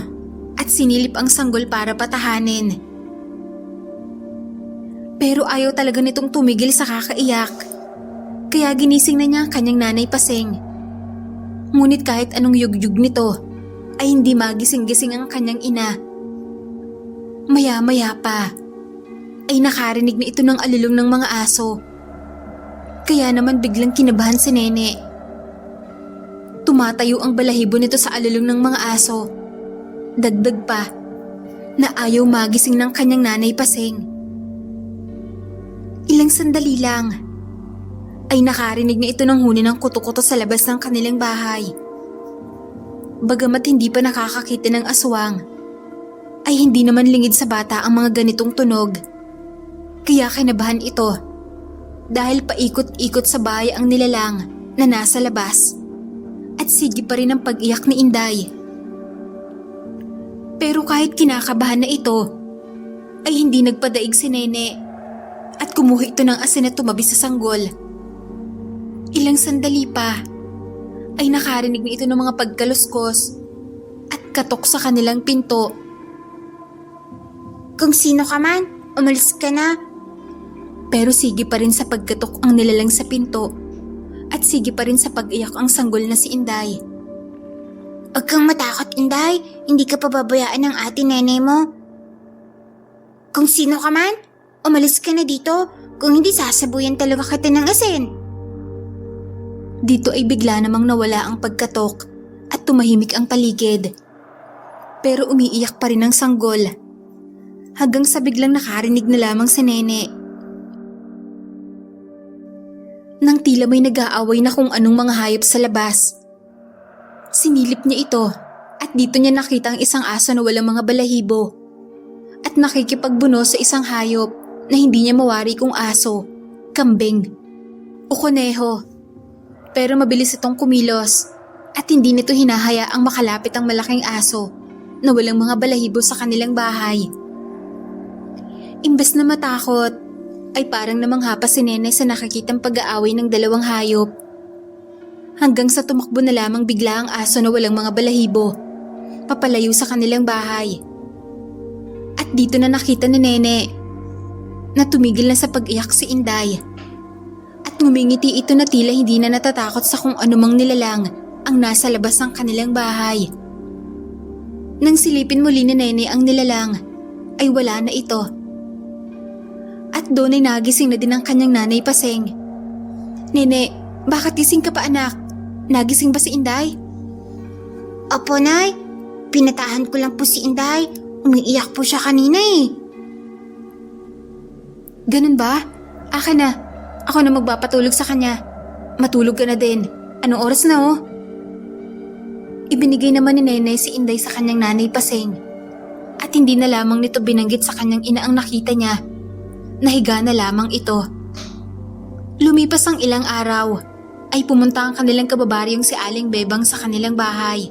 S1: at sinilip ang sanggol para patahanin. Pero ayaw talaga nitong tumigil sa kakaiyak. Kaya ginising na niya ang kanyang nanay Paseng. Ngunit kahit anong yugyug nito, ay hindi magising-gising ang kanyang ina. Maya-maya pa, ay nakarinig na ito ng alulong ng mga aso. Kaya naman biglang kinabahan si Nene. Tumatayo ang balahibo nito sa alulong ng mga aso. Dagdag pa, na ayaw magising ng kanyang nanay Paseng. Ilang sandali lang, ay nakarinig na ito ng huni ng kuto-kuto sa labas ng kanilang bahay. Bagamat hindi pa nakakakita ng aswang, ay hindi naman lingid sa bata ang mga ganitong tunog. Kaya kinabahan ito dahil paikot-ikot sa bahay ang nilalang na nasa labas at sige pa rin ang pag-iyak ni Inday. Pero kahit kinakabahan na ito, ay hindi nagpadaig si Nene at kumuha ito ng asin at tumabi sa sanggol. Ilang sandali pa, ay nakarinig na ito ng mga pagkaluskos at katok sa kanilang pinto.
S2: Kung sino ka man, Umalis ka na.
S1: Pero sige pa rin sa pagkatok ang nilalang sa pinto at sige pa rin sa pag-iyak ang sanggol na si Inday.
S2: Huwag kang matakot, Inday. Hindi ka pababayaan ng ate nenay mo. Kung sino ka man, umalis ka na dito. Kung hindi, sasabuyan talaga kita ng asin.
S1: Dito ay bigla namang nawala ang pagkatok at tumahimik ang paligid. Pero umiiyak pa rin ang sanggol. Hanggang sa biglang nakarinig na lamang si Nene. Nang tila may nag-aaway na kung anong mga hayop sa labas. Sinilip niya ito at dito niya nakita ang isang aso na walang mga balahibo at nakikipagbuno sa isang hayop na hindi niya mawari kung aso, kambing o kuneho. Pero mabilis itong kumilos at hindi nito hinahayaang makalapit ang malaking aso na walang mga balahibo sa kanilang bahay. Imbes na matakot, ay parang namangha pa si Nene sa nakikitang pag-aaway ng dalawang hayop. Hanggang sa tumakbo na lamang bigla ang aso na walang mga balahibo, papalayo sa kanilang bahay. At dito na nakita ni Nene na tumigil na sa pag-iyak si Inday. At ngumingiti ito na tila hindi na natatakot sa kung anumang nilalang ang nasa labas ng kanilang bahay. Nang silipin muli ni Nene ang nilalang, ay wala na ito. At doon ay nagising na din ang kanyang nanay Paseng. Nene, bakit gising ka pa anak? Nagising ba si Inday?
S2: Opo, Nay. Pinatahan ko lang po si Inday. Umiiyak po siya kanina eh.
S1: Ganun ba? Akin na. Ako na magpapatulog sa kanya. Matulog ka na din. Anong oras na oh? Ibinigay naman ni Nene si Inday sa kanyang nanay Paseng. At hindi na lamang nito binanggit sa kanyang ina ang nakita niya. Nahiga na lamang ito. Lumipas ang ilang araw, ay pumunta ang kanilang kababaryong si Aling Bebang sa kanilang bahay.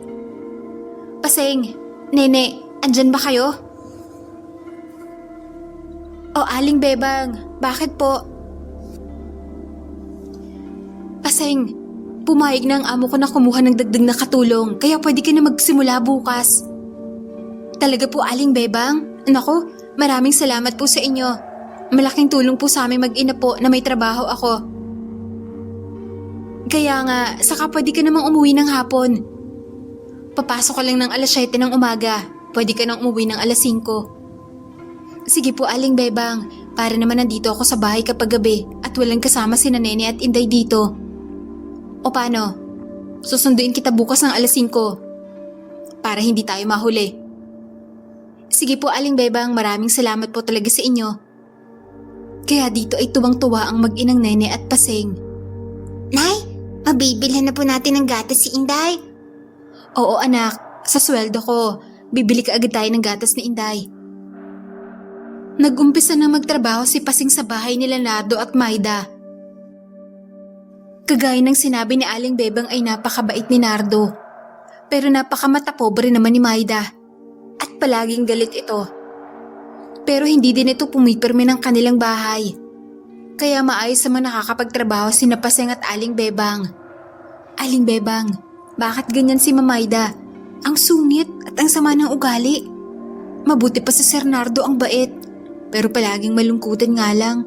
S1: Paseng, Nene, andyan ba kayo? O Aling Bebang, bakit po? Paseng, pumayag na ang amo ko na kumuha ng dagdag na katulong, kaya pwede ka na magsimula bukas. Talaga po Aling Bebang? Naku, maraming salamat po sa inyo. Malaking tulong po sa aming mag-ina po na may trabaho ako. Kaya nga, saka pwede ka namang umuwi ng hapon. Papasok ka lang ng alas 7 ng umaga. Pwede ka nang umuwi ng alas 5. Sige po Aling Bebang, para naman nandito ako sa bahay kapag gabi at walang kasama si Nene at Inday dito. O paano? Susunduin kita bukas ng alas 5 para hindi tayo mahuli. Sige po Aling Bebang, maraming salamat po talaga sa inyo. Kaya dito ay tuwang-tuwa ang mag-inang Nene at Paseng.
S2: Nay, mabibilhan na po natin ng gatas si Inday.
S1: Oo anak, sa sweldo ko, bibili ka agad tayo ng gatas ni Inday. Nag-umpisa na magtrabaho si Paseng sa bahay nila Nardo at Maida. Kagaya ng sinabi ni Aling Bebang ay napakabait ni Nardo. Pero napakamatapobre naman ni Maida. At palaging galit ito. Pero hindi din ito pumipirmi ng kanilang bahay. Kaya maayos naman nakakapagtrabaho si Paseng at Aling Bebang. Aling Bebang, bakit ganyan si Mamayda? Ang sungit at ang sama ng ugali. Mabuti pa si Sir Nardo ang bait, pero palaging malungkutan nga lang.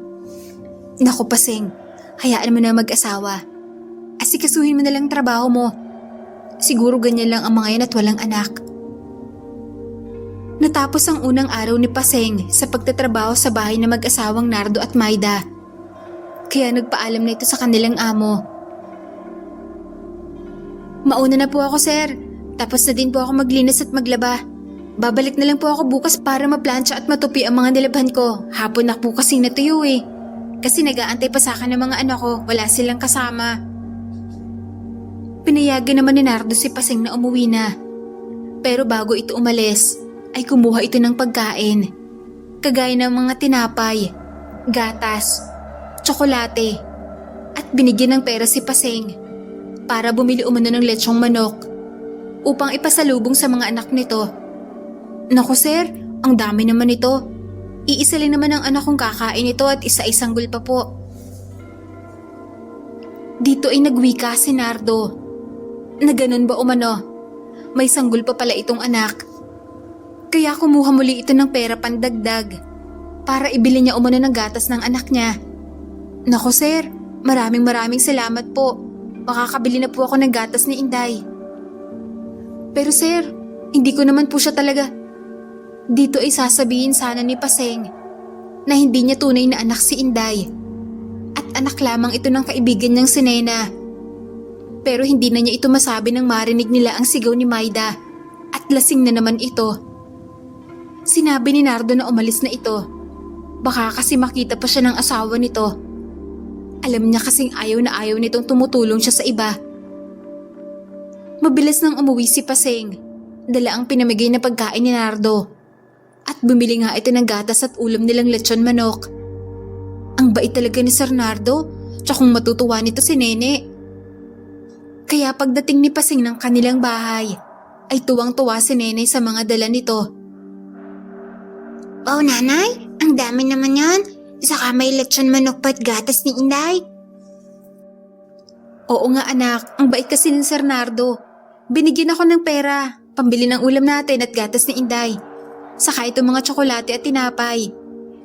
S1: Naku Paseng, hayaan mo na mag-asawa. Asikasuhin mo na lang trabaho mo. Siguro ganyan lang ang mga yan at walang anak. Natapos ang unang araw ni Paseng sa pagtatrabaho sa bahay na mag-asawang Nardo at Maida. Kaya nagpaalam na ito sa kanilang amo. Mauna na po ako sir. Tapos na din po ako maglinis at maglaba. Babalik na lang po ako bukas para maplansya at matupi ang mga nilabhan ko. Hapon na po kasing natuyo eh. Kasi nag-aantay pa sa akin ng mga anak ko. Wala silang kasama. Pinayagan naman ni Nardo si Paseng na umuwi na. Pero bago ito umalis, ay kumuha ito ng pagkain. Kagaya ng mga tinapay, gatas, tsokolate, at binigyan ng pera si Paseng para bumili umano ng lechong manok upang ipasalubong sa mga anak nito. Naku sir, ang dami naman ito. Iisa lang naman ang anak kong kakain ito at isa-isanggol pa po. Dito ay nagwika si Nardo. Na ganun ba umano? May sanggol pa pala itong anak. Kaya kumuha muli ito ng pera pandagdag. para ibili niya umano ng gatas ng anak niya. Nako sir, maraming salamat po. Makakabili na po ako ng gatas ni Inday. Pero sir, hindi ko naman po siya talaga. Dito ay sasabihin sana ni Paseng na hindi niya tunay na anak si Inday at anak lamang ito ng kaibigan niyang si Nena. Pero hindi na niya ito masabi nang marinig nila ang sigaw ni Maida at lasing na naman ito. Sinabi ni Nardo na umalis na ito. Baka kasi makita pa siya ng asawa nito. Alam niya kasing ayaw na ayaw nitong tumutulong siya sa iba. Mabilis nang umuwi si Paseng. Dala ang pinamigay na pagkain ni Nardo. At bumili nga ito ng gatas at ulam nilang lechon manok. Ang bait talaga ni Sir Nardo, tsakong matutuwa nito si Nene. Kaya pagdating ni Paseng ng kanilang bahay, ay tuwang-tuwa si Nene sa mga dala nito.
S2: Oh nanay, ang dami naman yan. Saka may lechon manok pa't gatas ni Inday.
S1: Oo nga anak, ang bait kasi ni Sir Nardo. Binigyan ako ng pera, pambili ng ulam natin at gatas ni Inday. Saka itong mga tsokolate at tinapay.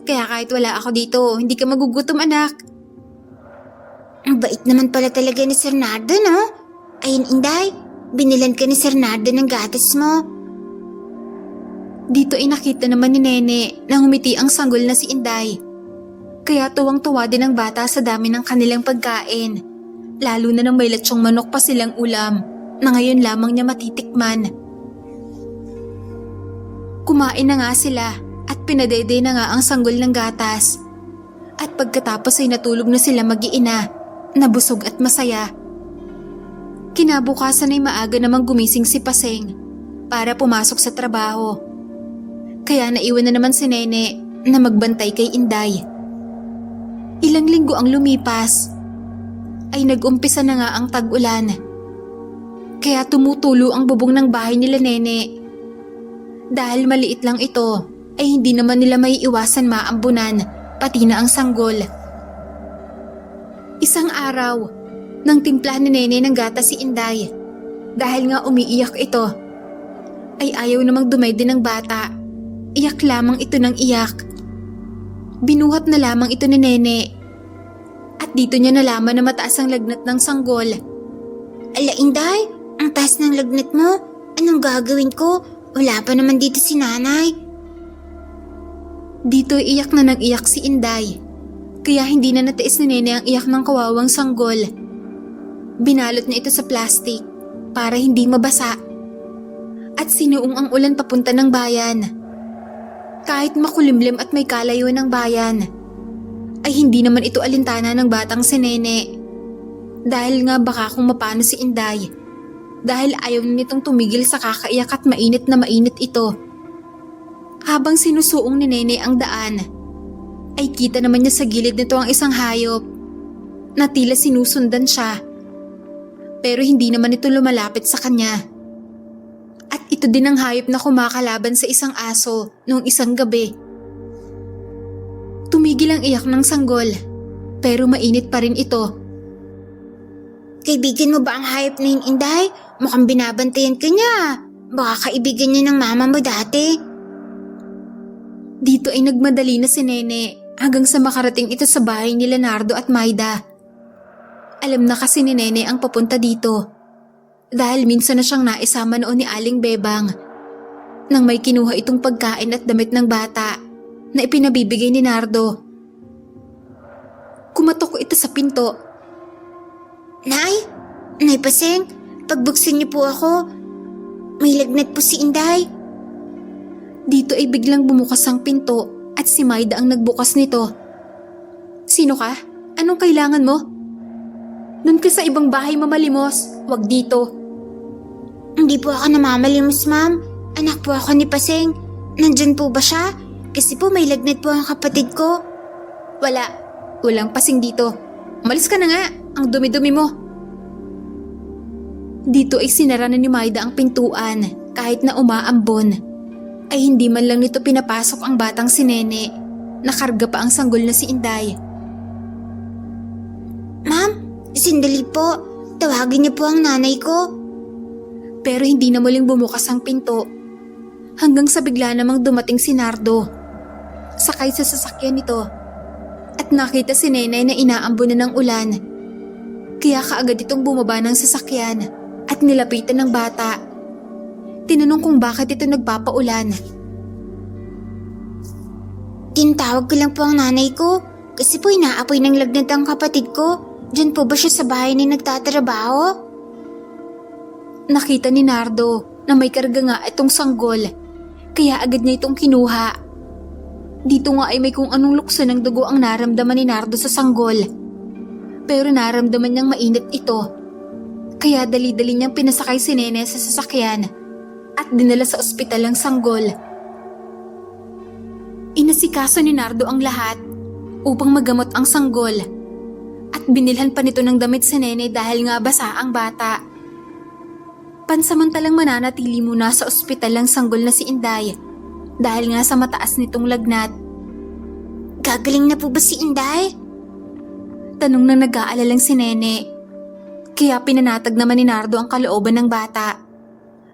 S1: Kaya kahit wala ako dito, hindi ka magugutom anak.
S2: Ang bait naman pala talaga ni Sir Nardo, no? Ayun Inday, binilan ka ni Sir Nardo ng gatas mo.
S1: Dito ay nakita naman ni Nene na humiti ang sanggol na si Inday. Kaya tuwang-tuwa din ang bata sa dami ng kanilang pagkain. Lalo na nang may lechong manok pa silang ulam na ngayon lamang niya matitikman. Kumain na nga sila at pinadede na nga ang sanggol ng gatas. At pagkatapos ay natulog na sila mag-iina, nabusog at masaya. Kinabukasan ay maaga namang gumising si Paseng para pumasok sa trabaho. Kaya naiwan na naman si Nene na magbantay kay Inday. Ilang linggo ang lumipas, ay nag-umpisa na nga ang tag-ulan. Kaya tumutulo ang bubong ng bahay nila Nene. Dahil maliit lang ito, ay hindi naman nila may iwasan maambunan, pati na ang sanggol. Isang araw, nang timplahan ni Nene ng gatas si Inday, dahil nga umiiyak ito, ay ayaw namang dumaydi ng bata. Iyak lamang ito ng iyak. Binuhat na lamang ito ni Nene. At dito niya nalaman na mataas ang lagnat ng sanggol.
S2: Ala Inday, ang taas ng lagnat mo. Anong gagawin ko? Wala pa naman dito si nanay.
S1: Dito iyak na nag-iyak si Inday. Kaya hindi na natiis ni Nene ang iyak ng kawawang sanggol. Binalot niya ito sa plastic para hindi mabasa. At sinuong ang ulan papunta ng bayan. Kahit makulimlim at may kalayo ng bayan, ay hindi naman ito alintana ng batang si Nene. Dahil nga baka kung mapano si Inday. Dahil ayaw nitong tumigil sa kakaiyak at mainit na mainit ito. Habang sinusuong ni Nene ang daan, ay kita naman niya sa gilid nito ang isang hayop na tila sinusundan siya. Pero hindi naman ito lumalapit sa kanya. At ito din ang hayop na kumakalaban sa isang aso noong isang gabi. Tumigil ang iyak ng sanggol, pero mainit pa rin ito.
S2: Kaibigan mo ba ang hayop na yun Inday? Mukhang binabantayan ka niya. Baka kaibigan niya ng mama mo dati.
S1: Dito ay nagmadali na si Nene hanggang sa makarating ito sa bahay ni Leonardo at Maida. Alam na kasi ni Nene ang papunta dito. Dahil minsan na siyang naisama noon ni Aling Bebang nang may kinuha itong pagkain at damit ng bata na ipinabibigay ni Nardo. Kumatok ito sa pinto.
S2: Nay Paseng, pagbuksan niyo po ako. May lagnat po si Inday.
S1: Dito ay biglang bumukas ang pinto at si Maida ang nagbukas nito. Sino ka? Anong kailangan mo? Nun ka sa ibang bahay mamalimos, wag dito.
S2: Hindi po ako namamalimos, ma'am. Anak po ako ni Paseng. Nandyan po ba siya? Kasi po may lagnat po ang kapatid ko.
S1: Walang Paseng dito. Umalis ka na nga, ang dumi-dumi mo. Dito ay sinara na ni Maida ang pintuan kahit na umaambon. Ay hindi man lang nito pinapasok ang batang si Nene. Nakarga pa ang sanggol na si Inday.
S2: Ma'am, sandali po. Tawagin niyo po ang nanay ko.
S1: Pero hindi na muling bumukas ang pinto. Hanggang sa bigla namang dumating si Nardo. sakay sa sasakyan nito at nakita si Nenay na inaambon na ng ulan. Kaya kaagad itong bumaba ng sasakyan at nilapitan ng bata. Tinanong kung bakit ito nagpapaulan.
S2: Tinatawag ko lang po ang nanay ko kasi po inaapoy ng lagnat ang kapatid ko. Diyan po ba siya sa bahay na nagtatrabaho?
S1: Nakita ni Nardo na may karga nga itong sanggol, kaya agad niya itong kinuha. Dito nga ay may kung anong lukso ng dugo ang naramdaman ni Nardo sa sanggol. Pero naramdaman niyang mainit ito, kaya dali-dali niyang pinasakay si Nene sa sasakyan at dinala sa ospital ang sanggol. Inasikaso ni Nardo ang lahat upang magamot ang sanggol at binilhan pa nito ng damit si Nene dahil nga basa ang bata. Pansamantalang mananatili muna sa ospital ang sanggol na si Inday dahil nga sa mataas nitong lagnat.
S2: Gagaling na po ba si Inday?
S1: Tanong na nag-aalalang si Nene. Kaya pinanatag naman ni Nardo ang kalooban ng bata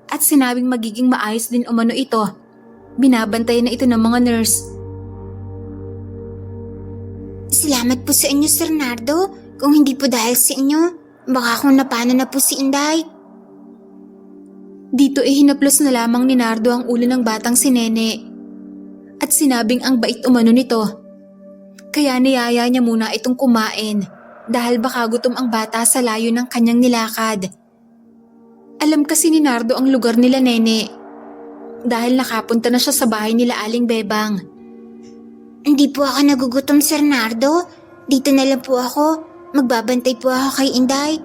S1: at sinabing magiging maayos din umano ito. Binabantayan na ito ng mga nurse.
S2: Salamat po sa inyo, Sir Nardo. Kung hindi po dahil sa inyo, baka kung napano na po si Inday.
S1: Dito ay hinaplos na lamang ni Nardo ang ulo ng batang si Nene at sinabing ang bait umano nito. Kaya niyaya niya muna itong kumain dahil baka gutom ang bata sa layo ng kanyang nilakad. Alam kasi ni Nardo ang lugar nila Nene dahil nakapunta na siya sa bahay nila Aling Bebang.
S2: Hindi po ako nagugutom, Sir Nardo. Dito na lang po ako. Magbabantay po ako kay Inday.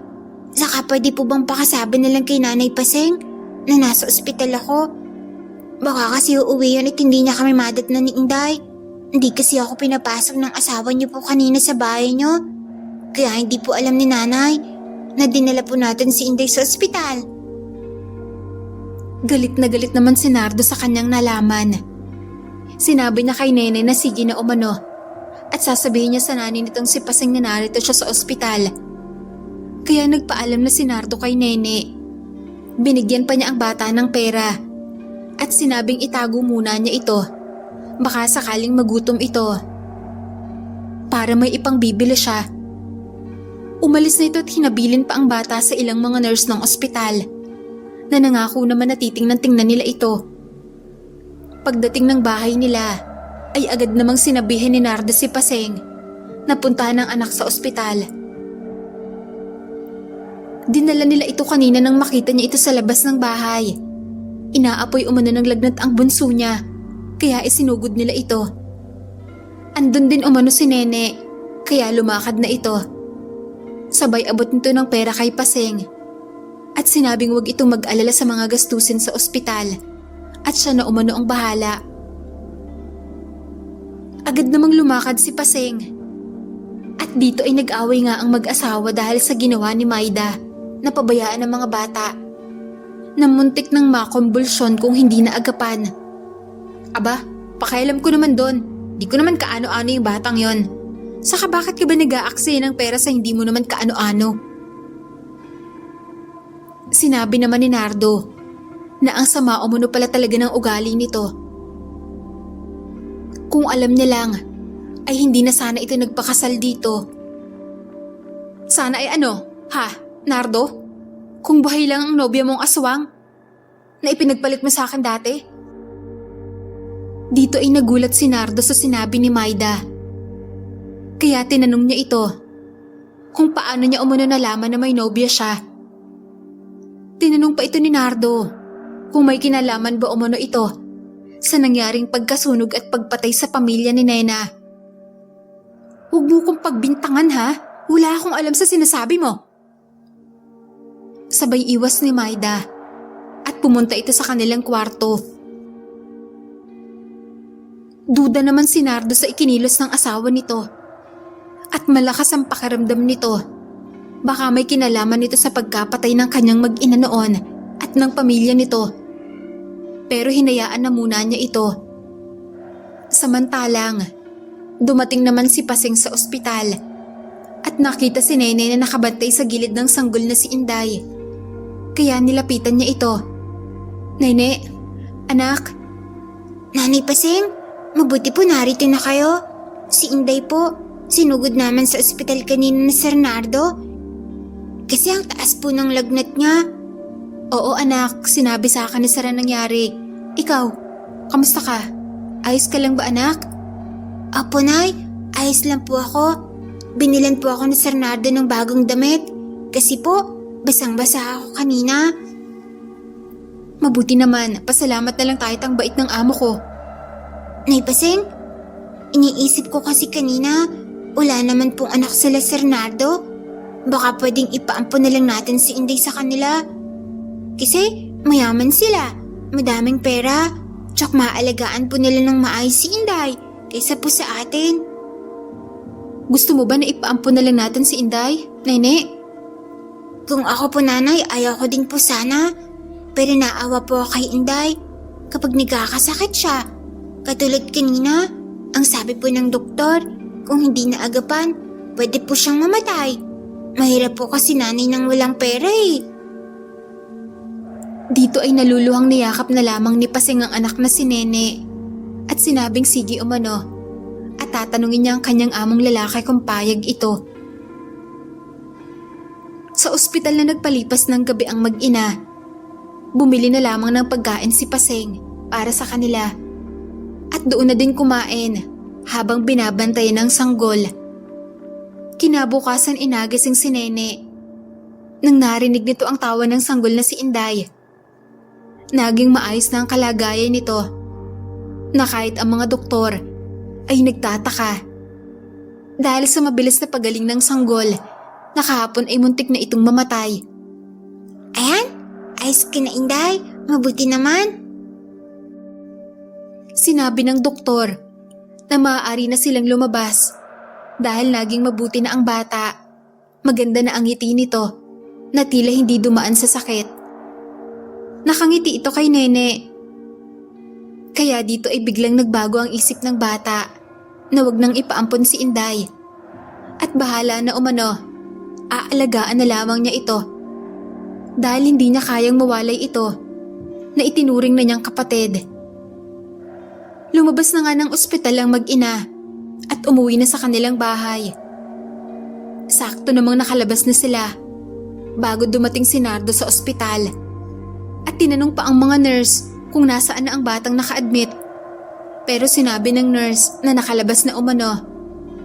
S2: Saka pwede po bang pakasabi na lang kay Nanay Paseng na nasa ospital ako? Baka kasi uuwi yun at hindi niya kami madatnan ni Inday. Hindi kasi ako pinapasok ng asawa niyo po kanina sa bahay niyo. Kaya hindi po alam ni Nanay na dinala po natin si Inday sa ospital.
S1: Galit na galit naman si Nardo sa kanyang nalaman. Sinabi niya kay Nene na sige na umano at sasabihin niya sa nanay nitong si Paseng na narito siya sa ospital. Kaya nagpaalam na si Nardo kay Nene. Binigyan pa niya ang bata ng pera at sinabing itago muna niya ito. Baka sakaling magutom ito. Para may ipangbibili siya. Umalis na ito at hinabilin pa ang bata sa ilang mga nurse ng ospital na nangako naman na titingnan nila ito. Pagdating ng bahay nila ay agad namang sinabihan ni Nardo si Paseng na puntahan ang anak sa ospital. Dinala nila ito kanina nang makita niya ito sa labas ng bahay. Inaapoy umano ng lagnat ang bunso niya, kaya isinugod nila ito. Andun din umano si Nene, kaya lumakad na ito. Sabay abot nito ng pera kay Paseng at sinabing wag itong mag-alala sa mga gastusin sa ospital at siya na umano ang bahala. Agad namang lumakad si Paseng at dito ay nag-away nga ang mag-asawa dahil sa ginawa ni Maida na pabayaan ng mga bata na muntik ng makonbulsyon kung hindi na agapan. Aba, pakialam ko naman doon. Di ko naman kaano-ano yung batang yon. Saka bakit ka ba nag-aaksaya ng pera sa hindi mo naman kaano-ano? Sinabi naman ni Nardo na ang sama umano pala talaga ng ugali nito. Kung alam niya lang, ay hindi na sana ito nagpakasal dito. Sana ay ano, ha, Nardo? Kung buhay lang ang nobya mong aswang na ipinagpalit mo sa akin dati? Dito ay nagulat si Nardo sa sinabi ni Maida. Kaya tinanong niya ito kung paano niya umano nalaman na may nobya siya. Tinanong pa ito ni Nardo kung may kinalaman ba umano ito sa nangyaring pagkasunog at pagpatay sa pamilya ni Nena. Huwag mo kong pagbintangan ha, wala akong alam sa sinasabi mo. Sabay iwas ni Maida at pumunta ito sa kanilang kwarto. Duda naman si Nardo sa ikinilos ng asawa nito at malakas ang pakiramdam nito. Baka may kinalaman nito sa pagkapatay ng kanyang mag-ina noon at ng pamilya nito. Pero hinayaan na muna niya ito. Samantalang, dumating naman si Paseng sa ospital at nakita si Nene na nakabantay sa gilid ng sanggol na si Inday. Kaya nilapitan niya ito. Nene, anak.
S2: Nanay Paseng, Mabuti po narito na kayo. Si Inday po, sinugod naman sa ospital kanina ni Sir Nardo. Kasi ang taas po ng lagnat niya.
S1: Oo anak, sinabi sa akin ni Sir ang nangyari. Ikaw, kamusta ka? Ayos ka lang ba anak?
S2: Apo Nay, ayos lang po ako. Binilan po ako ni Sir Nardo ng bagong damit. Kasi po, basang-basa ako kanina.
S1: Mabuti naman, pasalamat na lang kahit ang bait ng amo ko.
S2: Nay Paseng, iniisip ko kasi kanina, wala naman pong anak sila Sir Nardo. Baka pwedeng ipaampon na lang natin si Inday sa kanila. Kasi mayaman sila, madaming pera, tsak maalagaan po nila ng maayos si Inday kaysa po sa atin.
S1: Gusto mo ba na ipaampon na lang natin si Inday, Nene?
S2: Kung ako po nanay, ayaw ko din po sana. Pero naawa po ako kay Inday kapag nagkakasakit siya. Katulad kanina, ang sabi po ng doktor, kung hindi naagapan, pwede po siyang mamatay. Mahirap po kasi nanay nang walang pera eh.
S1: Dito ay naluluhang niyakap na lamang ni Paseng ang anak na si Nene at sinabing sige umano at tatanungin niya ang kanyang among lalaki kung payag ito. Sa ospital na nagpalipas ng gabi ang mag-ina, bumili na lamang ng pagkain si Paseng para sa kanila at doon na din kumain habang binabantayan ng sanggol. Kinabukasan inagising si Nene nang narinig nito ang tawa ng sanggol na si Inday. Naging maayos na ang kalagayan nito na kahit ang mga doktor ay nagtataka dahil sa mabilis na pagaling ng sanggol na kahapon ay muntik na itong mamatay.
S2: Ayan, ayos ka na Inday, mabuti naman.
S1: Sinabi ng doktor na maaari na silang lumabas dahil naging mabuti na ang bata. Maganda na ang ngiti nito na tila hindi dumaan sa sakit. Nakangiti ito kay Nene. Kaya dito ay biglang nagbago ang isip ng bata na wag nang ipaampon si Inday. At bahala na umano, aalagaan na lamang niya ito. Dahil hindi niya kayang mawalay ito na itinuring na niyang kapatid. Lumabas na nga ng ospital ang mag-ina at umuwi na sa kanilang bahay. Sakto namang nakalabas na sila bago dumating si Nardo sa ospital. At tinanong pa ang mga nurse kung nasaan na ang batang naka-admit. Pero sinabi ng nurse na nakalabas na umano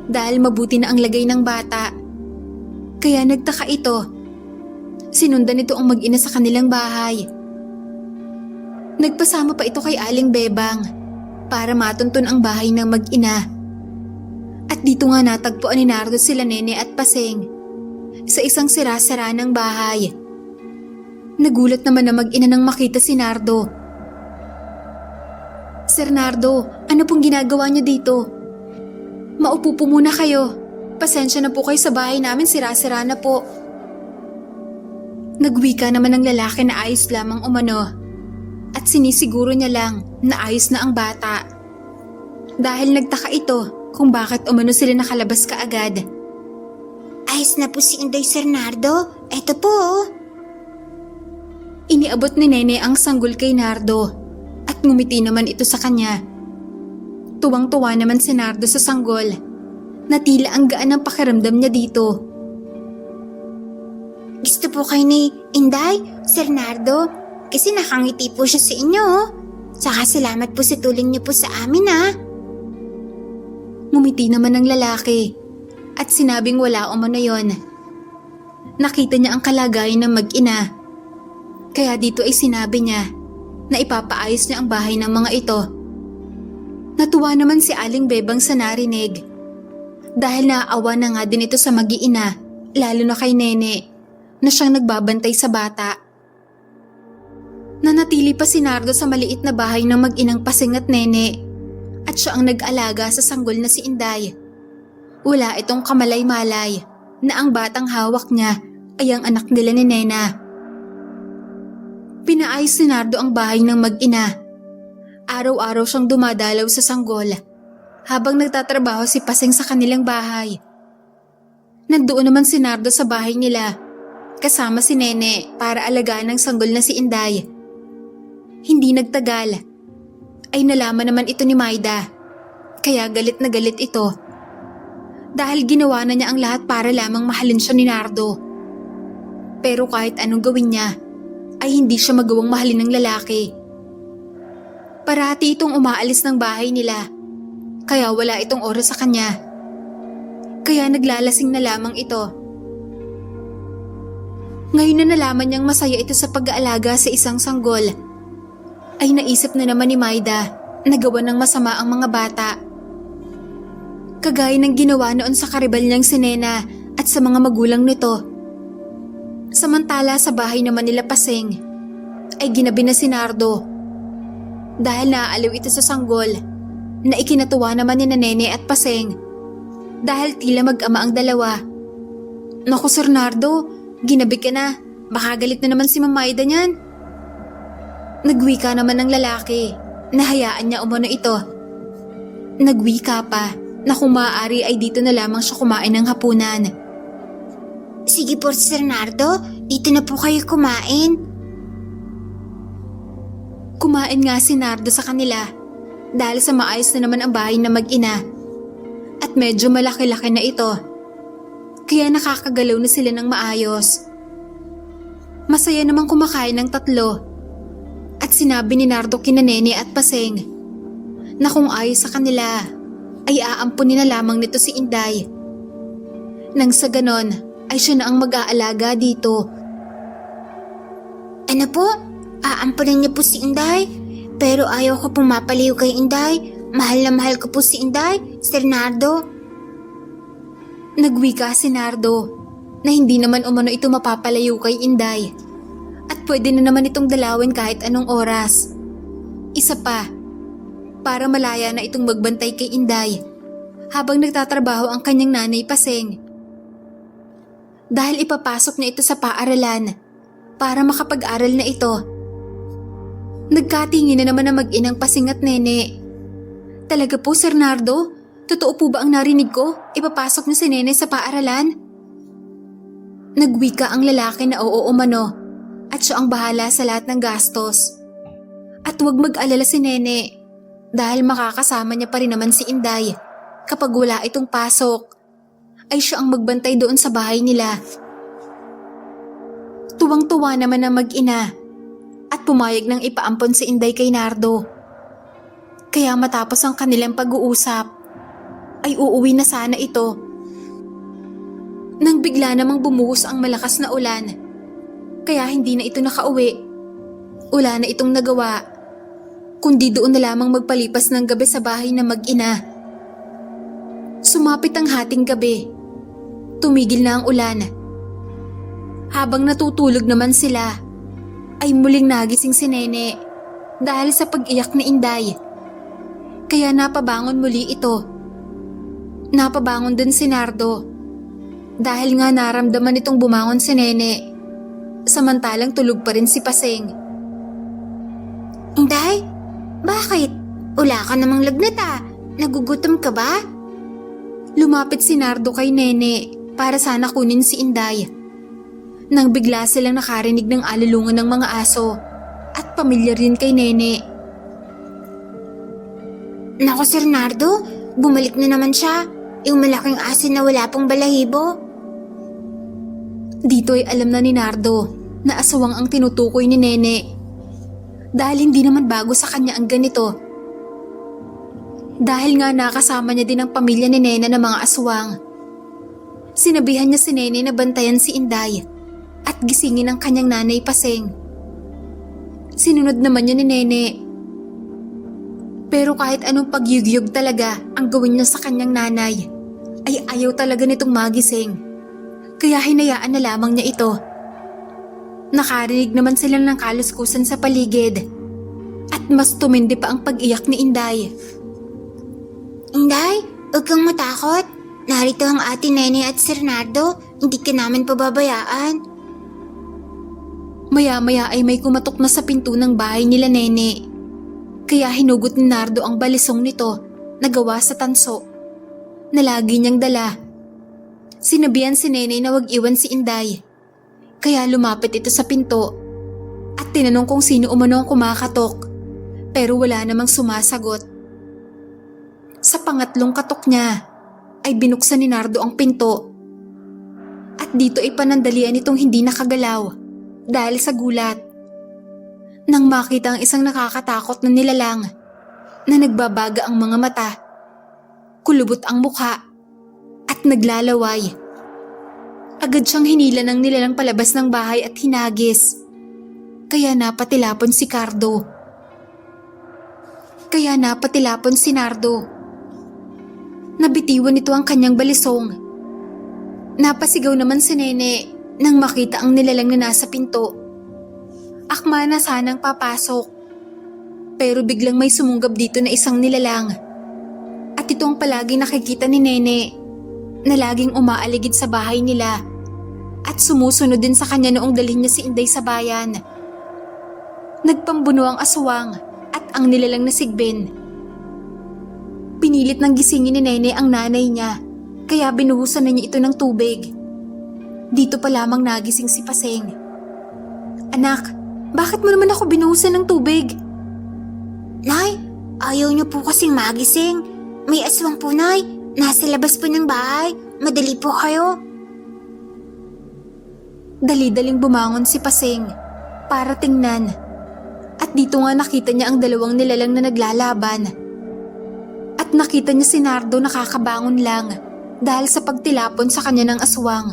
S1: dahil mabuti na ang lagay ng bata. Kaya nagtaka ito. Sinundan nito ang mag-ina sa kanilang bahay. Nagpasama pa ito kay Aling Bebang para matuntun ang bahay ng mag-ina. At dito nga natagpuan ni Nardo sila Nene at Paseng sa isang sira-sara ng bahay. Nagulat naman na mag-ina nang makita si Nardo. Sir Nardo, ano pong ginagawa niyo dito? Maupo po muna kayo. Pasensya na po kayo sa bahay namin, sira-sira na po. Nagwika naman ng lalaki na ayos lamang umano at sinisiguro niya lang na ayos na ang bata. Dahil nagtaka ito kung bakit umano sila nakalabas kaagad.
S2: Ayos na po si Inday Sir Nardo. Eto po oh.
S1: Iniabot ni Nene ang sanggol kay Nardo at ngumiti naman ito sa kanya. Tuwang-tuwa naman si Nardo sa sanggol na tila ang gaan ng pakiramdam niya dito.
S2: Gusto po kayo ni Inday, Sir Nardo, kasi nakangiti po siya sa inyo oh. Saka salamat po sa tulong niyo po sa amin ah.
S1: Ngumiti naman ang lalaki at sinabing wala umano yon. Nakita niya ang kalagayan ng mag-ina. Kaya dito ay sinabi niya na ipapaayos niya ang bahay ng mga ito. Natuwa naman si Aling Bebang sa narinig. Dahil naaawa na nga din ito sa mag-iina, lalo na kay Nene, na siyang nagbabantay sa bata. Nanatili pa si Nardo sa maliit na bahay ng mag-inang Paseng at Nene, at siya ang nag-alaga sa sanggol na si Inday. Wala itong kamalay-malay na ang batang hawak niya ay ang anak nila ni Nena. Pinaayos ni Nardo ang bahay ng mag-ina. Araw-araw siyang dumadalaw sa sanggol habang nagtatrabaho si Paseng sa kanilang bahay. Nandoon naman si Nardo sa bahay nila kasama si Nene para alagaan ng sanggol na si Inday. Hindi nagtagal ay nalaman naman ito ni Maida Kaya galit na galit ito. Dahil ginawa na niya ang lahat para lamang mahalin siya ni Nardo. Pero kahit anong gawin niya, ay hindi siya magawang mahalin ng lalaki. Parati itong umaalis ng bahay nila, kaya wala itong oras sa kanya. Kaya naglalasing na lamang ito. Ngayon na nalaman niyang masaya ito sa pag-aalaga sa isang sanggol, ay naisip na naman ni Maida na gawa ng masama ang mga bata. Kagaya ng ginawa noon sa karibal niyang si Nena at sa mga magulang nito. Samantala sa bahay naman nila Paseng, ay ginabi na si Nardo. Dahil naaaliw ito sa sanggol, na ikinatuwa naman ni Nene at Paseng. Dahil tila mag-ama ang dalawa. Naku Sir Nardo, ginabi ka na. Baka galit na naman si Mamayda niyan. Nagwika naman ng lalaki. Nahayaan niya umano ito. Nagwika pa na kung maaari ay dito na lamang siya kumain ng hapunan.
S2: Sige po Sir Nardo, dito na po kayo kumain.
S1: Kumain nga si Nardo sa kanila dahil sa maayos na naman ang bahay na mag-ina. At medyo malaki-laki na ito. Kaya nakakagalaw na sila ng maayos. Masaya namang kumakain ng tatlo. At sinabi ni Nardo kina Nene at Paseng na kung ayos sa kanila ay aampunin na lamang nito si Inday. Nang sa ganon ay siya na ang mag-aalaga dito.
S2: Ano po? Aampunin niyo po si Inday? Pero ayaw ko pumapaliw kay Inday. Mahal na mahal ko po si Inday, Sir Nardo.
S1: Nagwika si Nardo na hindi naman umano ito mapapalayo kay Inday. At pwede na naman itong dalawin kahit anong oras. Isa pa, para malaya na itong magbantay kay Inday habang nagtatrabaho ang kanyang nanay Paseng. Dahil ipapasok na ito sa paaralan para makapag-aral na ito. Nagkatingin na naman ang mag-inang Paseng at Nene. Talaga po Sir Nardo? Totoo po ba ang narinig ko? Ipapasok na si Nene sa paaralan? Nagwika ang lalaki na oo umano at siya ang bahala sa lahat ng gastos. At huwag mag-alala si Nene dahil makakasama niya pa rin naman si Inday kapag wala itong pasok. Ay siya ang magbantay doon sa bahay nila. Tuwang-tuwa naman ang mag-ina at pumayag ng ipaampon si Inday kay Nardo. Kaya matapos ang kanilang pag-uusap, ay uuwi na sana ito. Nang bigla namang bumuhos ang malakas na ulan, kaya hindi na ito nakauwi. Wala na itong nagawa, kundi doon na lamang magpalipas ng gabi sa bahay na mag-ina. Sumapit ang hating gabi. Tumigil na ang ulan. Habang natutulog naman sila, ay muling nagising si Nene dahil sa pag-iyak ni Inday. Kaya napabangon muli ito. Napabangon din si Nardo dahil nga naramdaman itong bumangon si Nene samantalang tulog pa rin si Paseng.
S2: Inday, bakit? Wala ka namang lagnat ah. Nagugutom ka ba?
S1: Lumapit si Nardo kay Nene para sana kunin si Inday. Nang bigla silang nakarinig ng alulungan ng mga aso at pamilyar rin kay Nene.
S2: Naku Sir Nardo, bumalik na naman siya. Yung malaking aso na wala pong balahibo.
S1: Dito ay alam na ni Nardo na aswang ang tinutukoy ni Nene. Dahil hindi naman bago sa kanya ang ganito. Dahil nga nakasama niya din ang pamilya ni Nena ng mga aswang. Sinabihan niya si Nene na bantayan si Inday at gisingin ang kanyang nanay Paseng. Sinunod naman niya ni Nene. Pero kahit anong pagyugyug talaga ang gawin niya sa kanyang nanay, ay ayaw talaga nitong magising. Kaya hinayaan na lamang niya ito. Nakarinig naman sila ng kaluskusan sa paligid at mas tumindi pa ang pag-iyak ni Inday.
S2: Inday, huwag kang matakot. Narito ang ate Nene at Sir Nardo. Hindi ka namin pababayaan.
S1: Maya-maya ay may kumatok na sa pinto ng bahay nila Nene. Kaya hinugot ni Nardo ang balisong nito na gawa sa tanso na lagi niyang dala. Sinabihan si Nene na wag iwan si Inday. Kaya lumapit ito sa pinto at tinanong kung sino umano ang kumakatok pero wala namang sumasagot. Sa pangatlong katok niya ay binuksan ni Nardo ang pinto. At dito ay panandalian itong hindi nakagalaw dahil sa gulat. Nang makita ang isang nakakatakot na nilalang na nagbabaga ang mga mata, kulubot ang mukha at naglalaway. Agad siyang hinila ng nilalang palabas ng bahay at hinagis. Kaya napatilapon si Nardo. Nabitiwan nito ang kanyang balisong. Napasigaw naman si Nene nang makita ang nilalang na nasa pinto. Akma na sanang papasok. Pero biglang may sumunggab dito na isang nilalang. At ito ang palaging nakikita ni Nene na laging umaaligid sa bahay nila at sumusunod din sa kanya noong dalhin niya si Inday sa bayan. Nagpambuno ang aswang at ang nilalang na sigbin. Pinilit ng gisingin ni Nene ang nanay niya, kaya binuhusan na niya ito ng tubig. Dito pa lamang nagising si Paseng. "Anak, bakit mo naman ako binuhusan ng tubig?"
S2: Nay, ayaw niyo po kasing magising. May aswang po, Nay. Nasa labas po ng bahay. Madali po kayo.
S1: Dali-daling bumangon si Paseng para tingnan. At dito nga nakita niya ang dalawang nilalang na naglalaban. At nakita niya si Nardo nakakabangon lang dahil sa pagtilapon sa kanya ng aswang.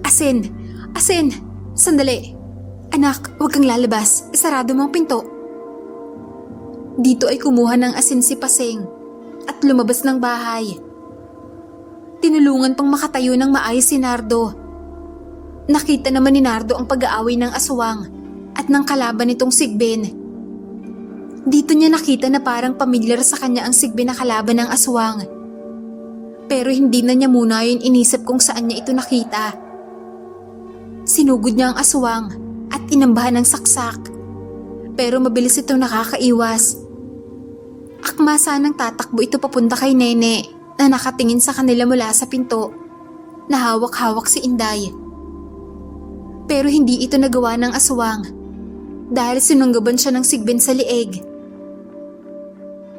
S1: Asin! Sandali! Anak, huwag kang lalabas. Isarado mo ang pinto." Dito ay kumuha ng asin si Paseng at lumabas ng bahay. Tinulungan pang makatayo ng maayos si Nardo. Nakita naman ni Nardo ang pag-aaway ng aswang at ng kalaban nitong sigbin. Dito niya nakita na parang pamilyar sa kanya ang sigbin na kalaban ng aswang. Pero hindi na niya muna yun inisip kung saan niya ito nakita. Sinugod niya ang aswang at inambahan ng saksak. Pero mabilis itong nakakaiwas. Akma sanang tatakbo ito papunta kay Nene na nakatingin sa kanila mula sa pinto na hawak-hawak si Inday. Pero hindi ito nagawa ng aswang dahil sinunggaban siya ng sigbin sa lieg.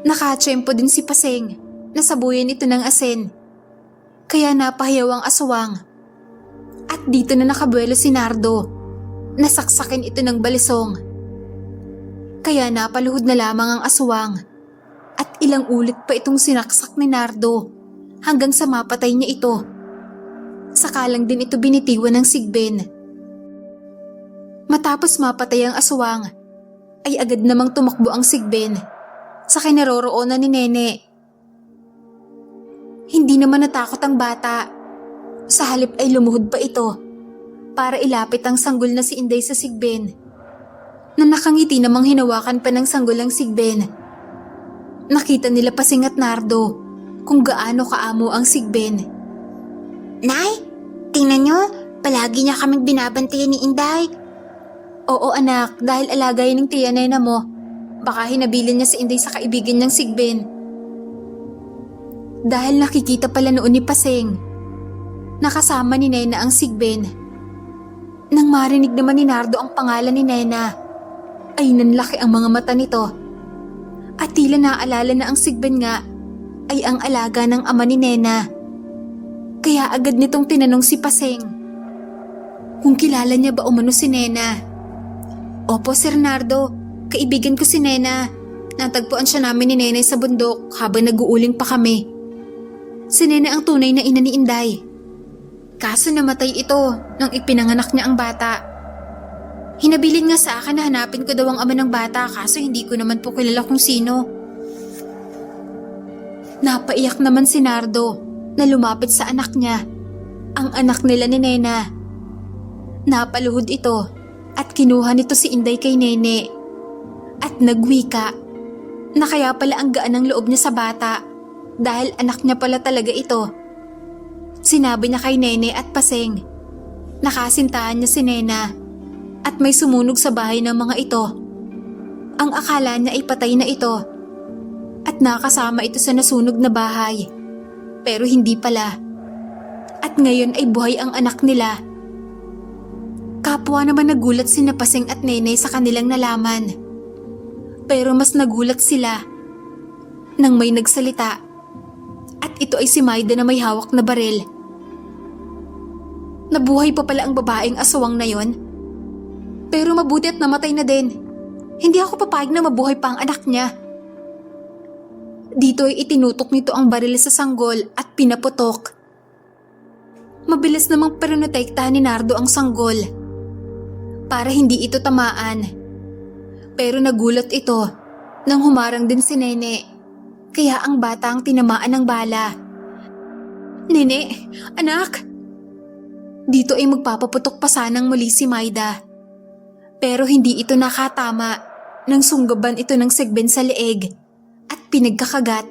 S1: Nakatsyempo din si Paseng na sabuyan ito ng asin, kaya napahiyaw ang aswang. At dito na nakabuelo si Nardo, nasaksakin ito ng balisong. Kaya napaluhod na lamang ang aswang at ilang ulit pa itong sinaksak ni Nardo hanggang sa mapatay niya ito. Saka lang din ito binitiwan ng sigbin. Matapos mapatay ang aswang, ay agad namang tumakbo ang sigbin sa kinaroroonan ni Nene. Hindi naman natakot ang bata. Sa halip ay lumuhod pa ito para ilapit ang sanggol na si Inday sa sigbin, na nakangiti namang hinawakan pa ng sanggol ang sigbin. Nakita nila Paseng at Nardo kung gaano kaamo ang sigbin.
S2: Nay, tingnan niyo. Palagi niya kaming binabantayan ni Inday.
S1: Oo anak, dahil alagay ng tiya Nena mo. Baka hinabilin niya si Inday sa kaibigan niyang sigbin. Dahil nakikita pala noon ni Paseng, nakasama ni Nena ang sigbin. Nang marinig naman ni Nardo ang pangalan ni Nena, ay nanlaki ang mga mata nito. At tila naaalala na ang sigbin nga ay ang alaga ng ama ni Nena. Kaya agad nitong tinanong si Paseng kung kilala niya ba umano si Nena. "Opo, Sir Nardo. Kaibigan ko si Nena. Natagpuan siya namin ni Nena sa bundok habang nag-uuling pa kami. Si Nena ang tunay na ina ni Inday. Kaso namatay ito nang ipinanganak niya ang bata. Hinabilin nga sa akin na hanapin ko daw ang ama ng bata kaso hindi ko naman po kilala kung sino." Napaiyak naman si Nardo na lumapit sa anak niya, ang anak nila ni Nena. Napaluhod ito at kinuha nito si Inday kay Nene at nagwika na kaya pala ang gaan ng loob niya sa bata dahil anak niya pala talaga ito. Sinabi niya kay Nene at Paseng na kasintahan niya si Nena at may sumunog sa bahay ng mga ito. Ang akala niya ay patay na ito at nakasama ito sa nasunog na bahay. Pero hindi pala. At ngayon ay buhay ang anak nila. Kapwa naman nagulat sina Paseng at Nene sa kanilang nalaman. Pero mas nagulat sila nang may nagsalita. At ito ay si Maida na may hawak na baril. Nabuhay pa pala ang babaeng aswang na yon. Pero mabuti at namatay na din. Hindi ako papayag na mabuhay pa ang anak niya. Dito ay itinutok nito ang baril sa sanggol at pinaputok. Mabilis namang pinotektahan ni Nardo ang sanggol para hindi ito tamaan. Pero nagulat ito nang humarang din si Nene, kaya ang bata ang tinamaan ng bala. Nene, anak! Dito ay magpapaputok pa sanang muli si Maida. Pero hindi ito nakatama nang sunggaban ito ng sigben sa leeg at pinagkakagat.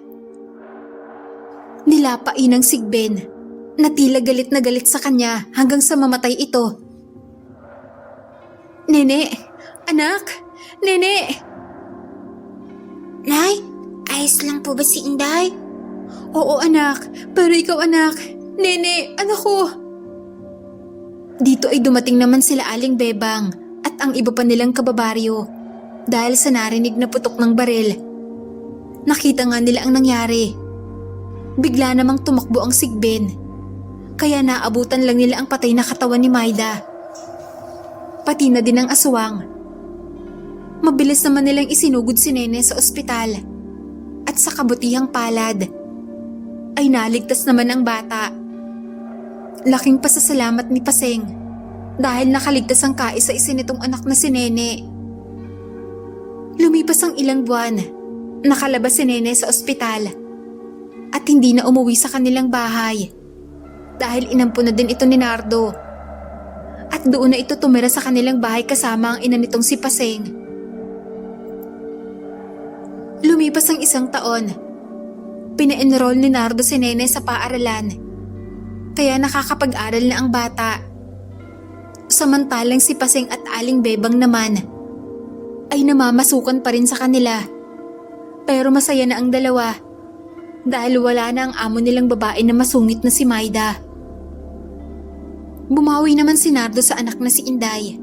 S1: Nilapain ng sigben na tila galit na galit sa kanya hanggang sa mamatay ito. Nene! Anak! Nene!
S2: Nay, ayos lang po ba si Inday?
S1: Oo anak, pero ikaw anak. Nene, anak ko! Dito ay dumating naman sila Aling Bebang at ang iba pa nilang kababaryo dahil sa narinig na putok ng baril. Nakita nga nila ang nangyari. Bigla namang tumakbo ang sigben, kaya naabutan lang nila ang patay na katawan ni Maida. Pati na din ang aswang. Mabilis naman nilang isinugod si Nene sa ospital at sa kabutihang palad ay naligtas naman ang bata. Laking pasasalamat ni Paseng dahil nakaligtas ang kaisa-isa nitong anak na si Nene. Lumipas ang ilang buwan, nakalabas si Nene sa ospital at hindi na umuwi sa kanilang bahay dahil inampun na din ito ni Nardo. At doon na ito tumira sa kanilang bahay kasama ang ina nitong si Paseng. Lumipas ang isang taon, pina-enroll ni Nardo si Nene sa paaralan. Kaya nakakapag-aral na ang bata. Samantalang si Paseng at Aling Bebang naman ay namamasukan pa rin sa kanila. Pero masaya na ang dalawa dahil wala na ang amo nilang babae na masungit na si Maida. Bumawi naman si Nardo sa anak na si Inday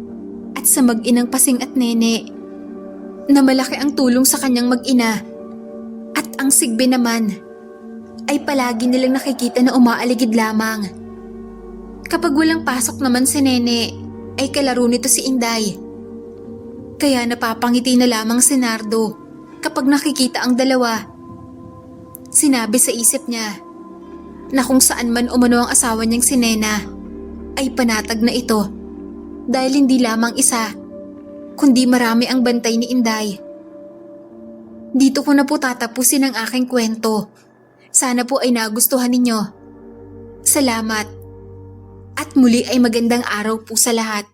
S1: at sa mag-inang Paseng at Nene na malaki ang tulong sa kanyang mag-ina. At ang sigbe naman ay palagi nilang nakikita na umaaligid lamang. Kapag walang pasok naman si Nene, ay kalaro nito si Inday. Kaya napapangiti na lamang si Nardo kapag nakikita ang dalawa. Sinabi sa isip niya na kung saan man umano ang asawa niyang si Nena, ay panatag na ito dahil hindi lamang isa, kundi marami ang bantay ni Inday. Dito ko na po tatapusin ang aking kwento. Sana po ay nagustuhan ninyo. Salamat. At muli ay magandang araw po sa lahat.